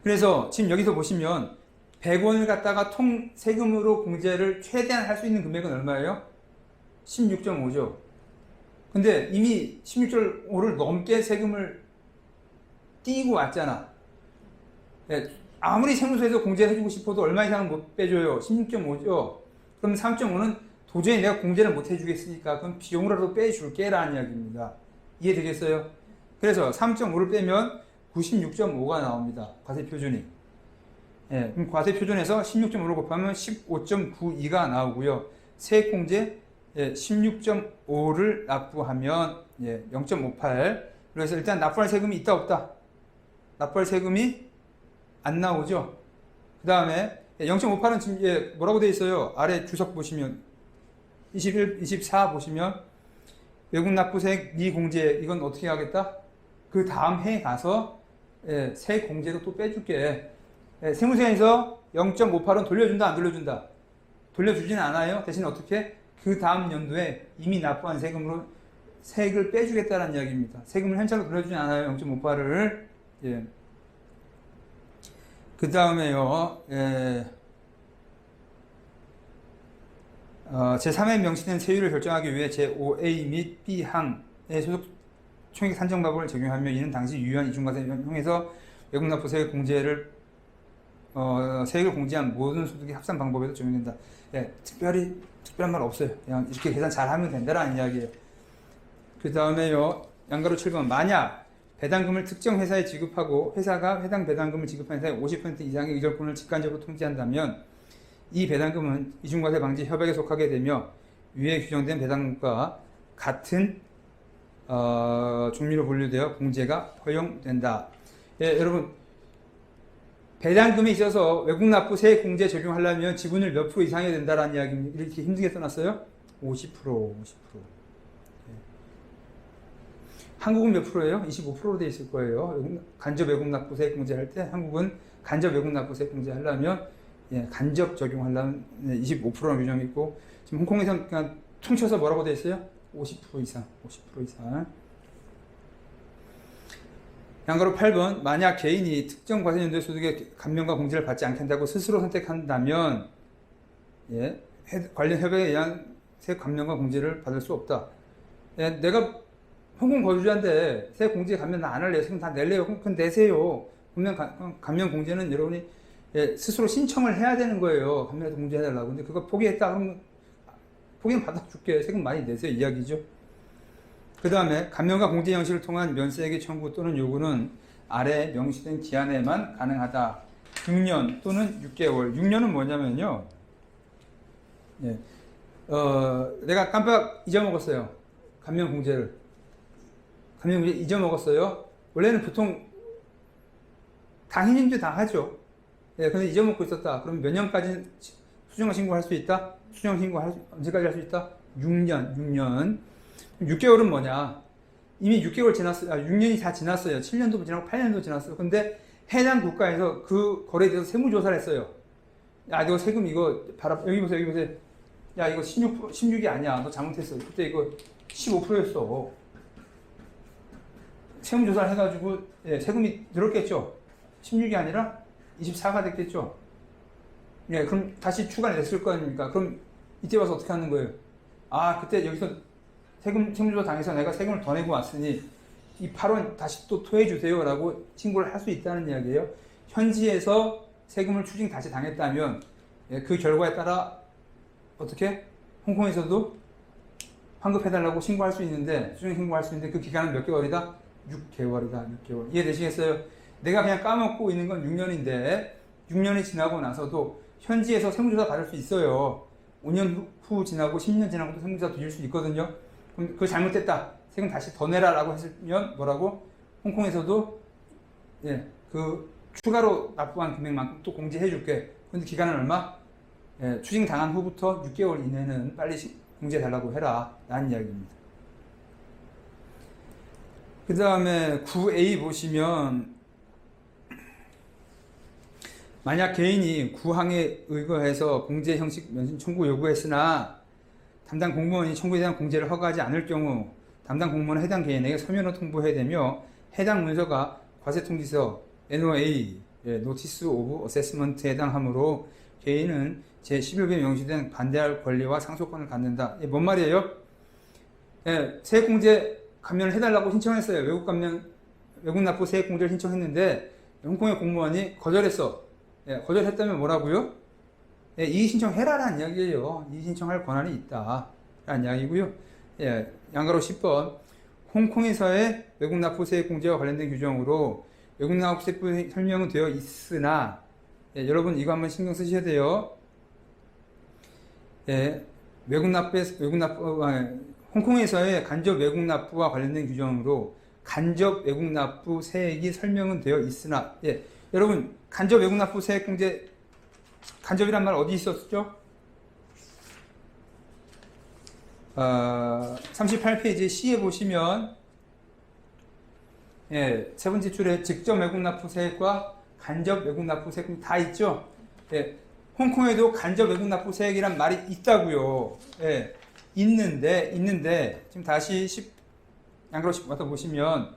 그래서 지금 여기서 보시면 100원을 갖다가 세금으로 공제를 최대한 할 수 있는 금액은 얼마예요? 16.5죠. 근데 이미 16.5를 넘게 세금을 띄고 왔잖아. 예, 아무리 세무서에서 공제를 해주고 싶어도 얼마 이상은 못 빼줘요. 16.5죠. 그럼 3.5는 도저히 내가 공제를 못 해주겠으니까 그럼 비용으로라도 빼줄게라는 이야기입니다. 이해되겠어요? 그래서 3.5를 빼면 96.5가 나옵니다. 과세표준이. 예, 그럼 과세표준에서 16.5를 곱하면 15.92가 나오고요. 세액공제 16.5를 납부하면 0.58. 그래서 일단 납부할 세금이 있다 없다? 납부할 세금이 안 나오죠. 그 다음에 0.58은 지금 뭐라고 되어 있어요? 아래 주석 보시면 21, 24 보시면 외국 납부세액 미공제 이건 어떻게 하겠다? 그 다음 해에 가서 세액 공제도 또 빼줄게. 세무서에서 0.58은 돌려준다 안 돌려준다? 돌려주지는 않아요. 대신 어떻게? 그 다음 연도에 이미 납부한 세금으로 세액을 빼주겠다는 이야기입니다. 세금을 현찰로 돌려주지 않아요. 0.58을. 그 다음에요. 제3회 명시된 세율을 결정하기 위해 제5A 및 B항의 소속 총액 산정법을 적용하며 이는 당시 유효한 이중과세를 통해서 외국 납부세액 공제를 세액을 공제한 모든 소득의 합산 방법에도 적용된다. 특별한 말 없어요. 그냥 이렇게 계산 잘 하면 된다라는 이야기예요. 그 다음에요. 양가로 7번. 만약 배당금을 특정 회사에 지급하고 회사가 해당 배당금을 지급한 회사의 50% 이상의 의결권을 직간접으로 통지한다면 이 배당금은 이중과세 방지 협약에 속하게 되며 위에 규정된 배당금과 같은 종류로 분류되어 공제가 허용된다. 여러분 배당금에 있어서 외국 납부 세액 공제 적용하려면 지분을 몇 프로 이상 해야 된다라는 이야기입니다. 이렇게 힘들게 써놨어요? 50%. 한국은 몇 프로예요? 25%로 되어 있을 거예요. 간접 외국 납부 세액 공제할 때 한국은 간접 외국 납부 세액 공제하려면 간접 적용하려면 25%라는 규정이 있고 지금 홍콩에서는 그냥 퉁쳐서 뭐라고 되어 있어요? 50% 이상. 양가로 8번. 만약 개인이 특정 과세연도의 소득의 감면과 공제를 받지 않겠다고 스스로 선택한다면 관련 협약에 의한 세액 감면과 공제를 받을 수 없다. 내가 홍콩 거주자인데 세액 공제 감면 나 안 할래요. 세금 다 낼래요. 그럼 내세요. 감면 공제는 여러분이 스스로 신청을 해야 되는 거예요. 감면에서 공제해달라고. 근데 그거 포기했다 그러면 포기는 받아줄게. 세금 많이 내세요. 이야기죠. 그 다음에 감면과 공제 형식을 통한 면세액의 청구 또는 요구는 아래 명시된 기한에만 가능하다. 6년 또는 6개월. 6년은 뭐냐면요. 내가 깜빡 잊어먹었어요. 감면 공제를. 감면 공제 잊어먹었어요. 원래는 보통 당연인지 다 하죠. 근데 잊어먹고 있었다. 그럼 몇 년까지 수정 신고할 수 있다? 수정 신고 언제까지 할 수 있다? 6년. 6개월은 뭐냐? 이미 6개월 지났어요. 6년이 다 지났어요. 7년도 지나고 8년도 지났어요. 근데 해당 국가에서 그 거래에 대해서 세무조사를 했어요. 야, 이거 세금 이거 봐라. 여기 보세요. 야, 이거 16이 아니야. 너 잘못했어. 그때 이거 15%였어. 세무조사를 해가지고 세금이 늘었겠죠. 16이 아니라 24가 됐겠죠. 그럼 다시 추가냈을 거 아닙니까? 그럼 이때 와서 어떻게 하는 거예요? 그때 여기서 세무조사 당해서 내가 세금을 더 내고 왔으니 이 8원 다시 또 토해주세요 라고 신고를 할 수 있다는 이야기예요. 현지에서 세금을 추징 다시 당했다면 그 결과에 따라 어떻게? 홍콩에서도 환급해달라고 신고할 수 있는데 추징 신고할 수 있는데 그 기간은 몇 개월이다? 6개월이다. 6개월. 이해되시겠어요? 내가 그냥 까먹고 있는 건 6년인데 6년이 지나고 나서도 현지에서 세무조사 받을 수 있어요. 5년 후 지나고 10년 지나고도 세무조사 드릴 수 있거든요. 그럼 그거 잘못됐다. 세금 다시 더 내라 라고 했으면 뭐라고? 홍콩에서도 그 추가로 납부한 금액만큼 또 공제해 줄게. 근데 기간은 얼마? 추징 당한 후부터 6개월 이내는 빨리 공제해 달라고 해라 라는 이야기입니다. 그 다음에 9A 보시면 만약 개인이 구항에 의거해서 공제 형식 면신 청구 요구했으나 담당 공무원이 청구에 대한 공제를 허가하지 않을 경우 담당 공무원은 해당 개인에게 서면으로 통보해야 되며 해당 문서가 과세통지서 NOA 노티스 오브 어세스먼트에 해당하므로 개인은 제11조에 명시된 반대할 권리와 상소권을 갖는다. 뭔 말이에요? 세액공제 감면을 해달라고 신청했어요. 외국 납부 세액공제를 신청했는데 홍콩의 공무원이 거절했어. 예, 거절했다면 뭐라고요? 예, 이의 신청해라라는 이야기예요. 이의 신청할 권한이 있다라는 이야기고요. 예, 양가로 10번 홍콩에서의 외국 납부세 공제와 관련된 규정으로 외국 납부세 설명은 되어 있으나 예, 여러분 이거 한번 신경 쓰셔야 돼요. 예, 홍콩에서의 간접 외국 납부와 관련된 규정으로 간접 외국 납부 세액이 설명은 되어 있으나, 예, 여러분 간접 외국 납부 세액 공제 간접이란 말 어디 있었죠? 38페이지 C에 보시면 예, 세 번째 줄에 직접 외국 납부 세액과 간접 외국 납부 세액 다 있죠? 예, 홍콩에도 간접 외국 납부 세액이란 말이 있다고요. 예, 있는데 지금 다시 양가로 10 와서 보시면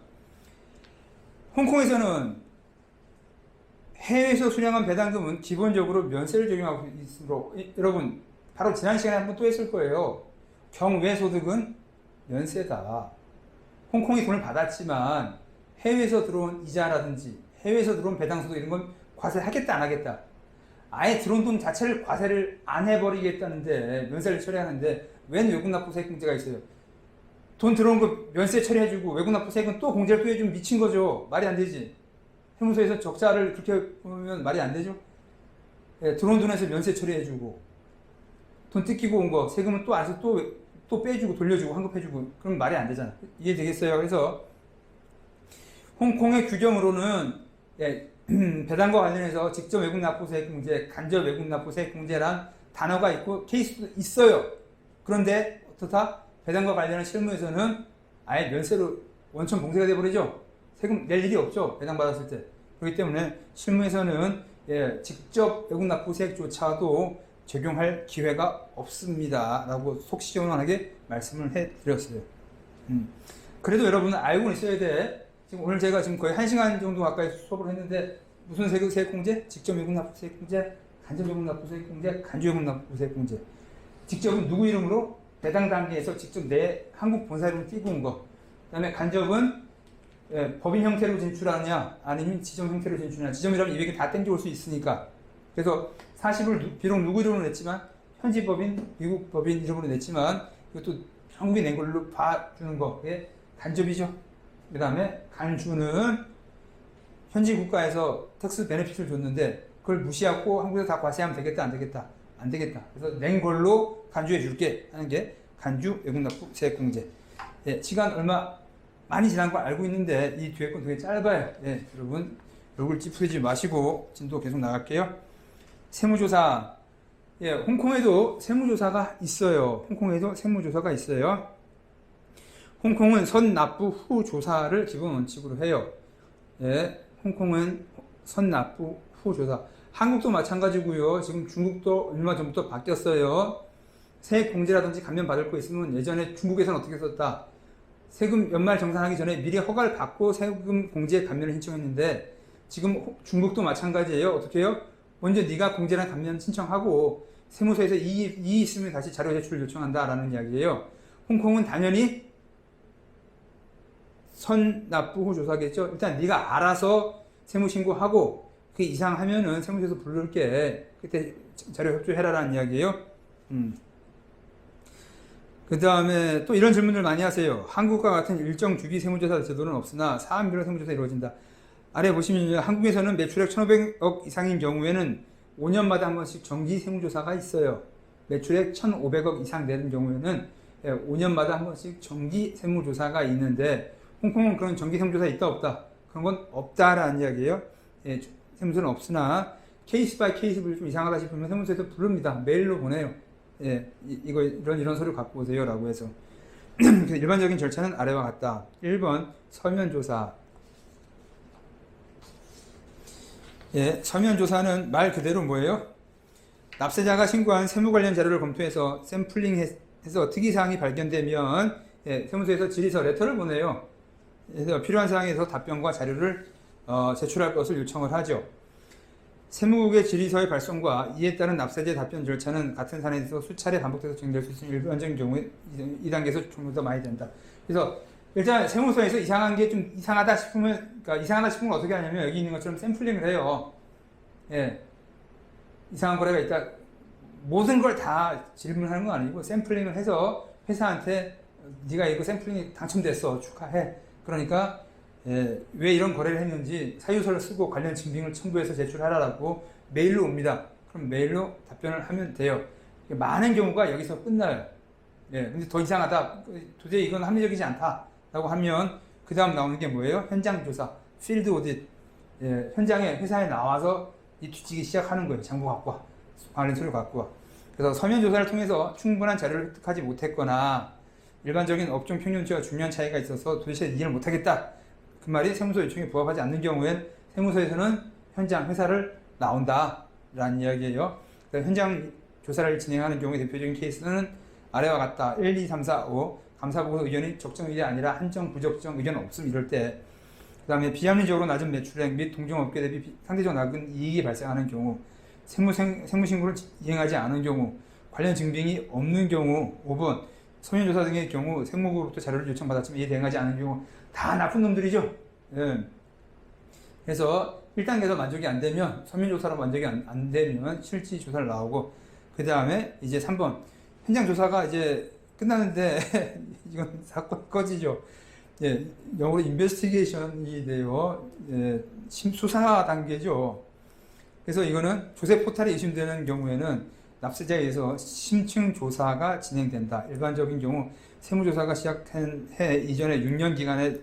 홍콩에서는 해외에서 수령한 배당금은 기본적으로 면세를 적용하고 있으므로 여러분 바로 지난 시간에 한번 또 했을 거예요. 경외 소득은 면세다. 홍콩이 돈을 받았지만 해외에서 들어온 이자라든지 해외에서 들어온 배당 소득 이런 건 과세하겠다 안 하겠다. 아예 들어온 돈 자체를 과세를 안 해버리겠다는데 면세를 처리하는데 웬 외국 납부 세액 공제가 있어요? 돈 들어온 거 면세 처리해주고 외국 납부 세액은 또 공제를 또 해주면 미친 거죠. 말이 안 되지. 세무서에서 적자를 그렇게 보면 말이 안 되죠. 예, 들어온 돈에서 면세 처리해주고 돈 뜯기고 온 거 세금은 또 안에서 또 빼주고 돌려주고 환급해주고 그럼 말이 안 되잖아. 이해되겠어요? 그래서 홍콩의 규정으로는 예, 배당과 관련해서 직접 외국 납부세액 공제, 간접 외국 납부세액 공제란 단어가 있고 케이스도 있어요. 그런데 어떻다? 배당과 관련한 실무에서는 아예 면세로 원천 봉쇄가 돼버리죠. 세금 낼 일이 없죠. 배당 받았을 때. 그렇기 때문에 실무에서는 예, 직접 외국 납부세액조차도 적용할 기회가 없습니다. 라고 속 시원하게 말씀을 해드렸어요. 그래도 여러분은 알고 있어야 돼. 지금 오늘 제가 지금 거의 1시간 정도 가까이 수업을 했는데 무슨 세액 공제? 직접 외국 납부세액 공제, 간접 외국 납부세액 공제, 간접 외국 납부세액 공제. 직접은 누구 이름으로? 배당 단계에서 직접 내 한국 본사 이름으로 띄고 온 거. 그 다음에 간접은 예, 법인 형태로 진출하느냐 아니면 지점 형태로 진출하느냐. 지점이라면 200이 다 땡겨올 수 있으니까. 그래서 40을 비록 누구 이름으로 냈지만 현지 법인, 미국 법인 이름으로 냈지만 이것도 한국이 낸 걸로 봐주는 거에 간접이죠. 그 다음에 간주는 현지 국가에서 텍스 베네핏을 줬는데 그걸 무시하고 한국에서 다 과세하면 되겠다 안 되겠다? 안 되겠다. 그래서 낸 걸로 간주해 줄게 하는 게 간주 외국 납부 세액 공제. 예, 시간 얼마 많이 지난 거 알고 있는데 이 뒤에 건 되게 짧아요. 예, 여러분 얼굴 찌푸리지 마시고 진도 계속 나갈게요. 세무조사. 예, 홍콩에도 세무조사가 있어요. 홍콩에도 세무조사가 있어요. 홍콩은 선납부 후 조사를 기본 원칙으로 해요. 예, 홍콩은 선납부 후 조사. 한국도 마찬가지고요. 지금 중국도 얼마 전부터 바뀌었어요. 세액 공제라든지 감면 받을 거 있으면 예전에 중국에서는 어떻게 썼다? 세금 연말 정산하기 전에 미리 허가를 받고 세금 공제 감면을 신청했는데 지금 중국도 마찬가지예요. 어떻게 해요? 먼저 네가 공제랑 감면 신청하고 세무서에서 이의 있으면 다시 자료 제출을 요청한다라는 이야기예요. 홍콩은 당연히 선납부 후 조사겠죠. 일단 네가 알아서 세무신고하고 그게 이상하면은 세무서에서 부를게. 그때 자료 협조해라라는 이야기예요. 그 다음에 또 이런 질문들 많이 하세요. 한국과 같은 일정 주기 세무조사 제도는 없으나 사안별로 세무조사 이루어진다. 아래 보시면 한국에서는 매출액 1,500억 이상인 경우에는 5년마다 한 번씩 정기 세무조사가 있어요. 매출액 1,500억 이상 되는 경우에는 5년마다 한 번씩 정기 세무조사가 있는데 홍콩은 그런 정기 세무조사 있다 없다? 그런 건 없다라는 이야기예요. 예, 세무서는 없으나 케이스 바이 케이스를 좀 이상하다 싶으면 세무서에서 부릅니다. 메일로 보내요. 예, 이런 서류 갖고 오세요 라고 해서. 일반적인 절차는 아래와 같다. 1번 서면조사. 예, 서면조사는 말 그대로 뭐예요? 납세자가 신고한 세무 관련 자료를 검토해서 샘플링해서 특이사항이 발견되면 예, 세무서에서 질의서 레터를 보내요. 그래서 필요한 사항에서 답변과 자료를 제출할 것을 요청을 하죠. 세무국의 질의서의 발송과 이에 따른 납세자의 답변 절차는 같은 사안에서 수차례 반복돼서 진행될 수 있으니 일반적인 경우에 2단계에서 좀 더 많이 된다. 그래서 일단 세무서에서 이상한 게 좀 이상하다 싶으면, 그러니까 이상하다 싶으면 어떻게 하냐면 여기 있는 것처럼 샘플링을 해요. 예, 이상한 거래가 있다. 모든 걸 다 질문하는 건 아니고 샘플링을 해서 회사한테 네가 이거 샘플링이 당첨됐어. 축하해. 그러니까 왜 이런 거래를 했는지 사유서를 쓰고 관련 증빙을 첨부해서 제출하라고 메일로 옵니다. 그럼 메일로 답변을 하면 돼요. 많은 경우가 여기서 끝나요. 근데 더 이상하다. 도저히 이건 합리적이지 않다. 라고 하면 그 다음 나오는 게 뭐예요? 현장 조사, 필드 오딧. 현장에 회사에 나와서 이 뒤지기 시작하는 거예요. 장부 갖고 와. 관련 서류 갖고 와. 그래서 서면 조사를 통해서 충분한 자료를 획득하지 못했거나 일반적인 업종 평균치와 중요한 차이가 있어서 도대체 이해를 못하겠다. 그 말이 세무서 요청에 부합하지 않는 경우엔 세무서에서는 현장 회사를 나온다 라는 이야기예요. 현장 조사를 진행하는 경우에 대표적인 케이스는 아래와 같다. 1, 2, 3, 4, 5 감사보고서 의견이 적정 의견이 아니라 한정 부적정 의견 없음 이럴 때, 그 다음에 비합리적으로 낮은 매출액 및 동종업계 대비 상대적으로 낮은 이익이 발생하는 경우, 세무신고를 이행하지 않은 경우, 관련 증빙이 없는 경우, 5번 서면조사 등의 경우 세무부로부터 자료를 요청받았지만 이에 대응하지 않은 경우 다 나쁜 놈들이죠. 그래서 1단계에서 만족이 안 되면 서면조사로 만족이 안 되면 실지 조사를 나오고, 그 다음에 이제 3번 현장 조사가 이제 끝나는데 이건 사건 꺼지죠. 영어로 인베스티게이션이 돼요. 수사 단계죠. 그래서 이거는 조세 포탈이 의심되는 경우에는 납세자에 의해서 심층 조사가 진행된다. 일반적인 경우 세무조사가 시작한 해 이전에 6년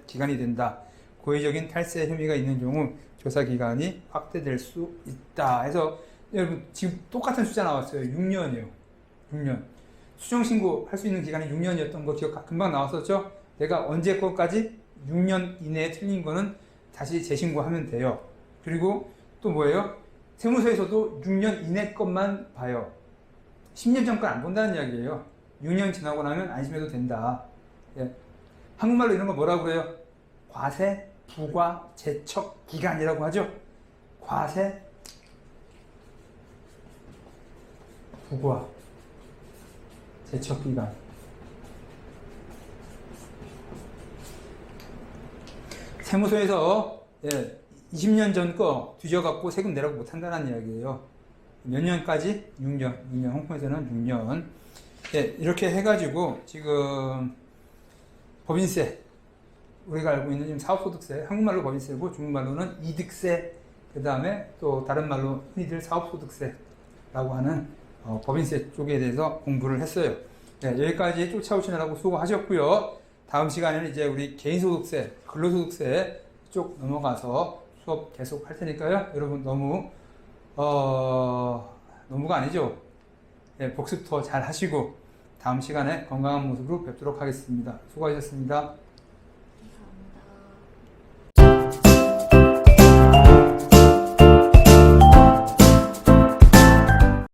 기간이 된다. 고의적인 탈세 혐의가 있는 경우 조사 기간이 확대될 수 있다. 해서 여러분 지금 똑같은 숫자 나왔어요. 6년이요. 6년. 수정신고 할 수 있는 기간이 6년이었던 거 금방 나왔었죠? 내가 언제 것까지 6년 이내에 틀린 거는 다시 재신고하면 돼요. 그리고 또 뭐예요? 세무서에서도 6년 이내 것만 봐요. 10년 전 건 안 본다는 이야기예요. 6년 지나고 나면 안심해도 된다. 한국말로 이런 거 뭐라고 그래요? 과세, 부과, 제척 기간이라고 하죠. 과세, 부과, 제척 기간. 세무서에서 20년 전 거 뒤져갖고 세금 내라고 못한다는 이야기예요. 몇 년까지? 6년. 홍콩에서는 6년. 이렇게 해가지고 지금 법인세, 우리가 알고 있는 지금 사업소득세, 한국말로 법인세고 중국말로는 이득세, 그 다음에 또 다른 말로 흔히들 사업소득세라고 하는 법인세 쪽에 대해서 공부를 했어요. 여기까지 쫓아오시느라고 수고하셨고요. 다음 시간에는 이제 우리 개인소득세, 근로소득세 쪽 넘어가서 수업 계속 할 테니까요. 여러분 너무가 아니죠. 복습 더 잘 하시고 다음 시간에 건강한 모습으로 뵙도록 하겠습니다. 수고하셨습니다.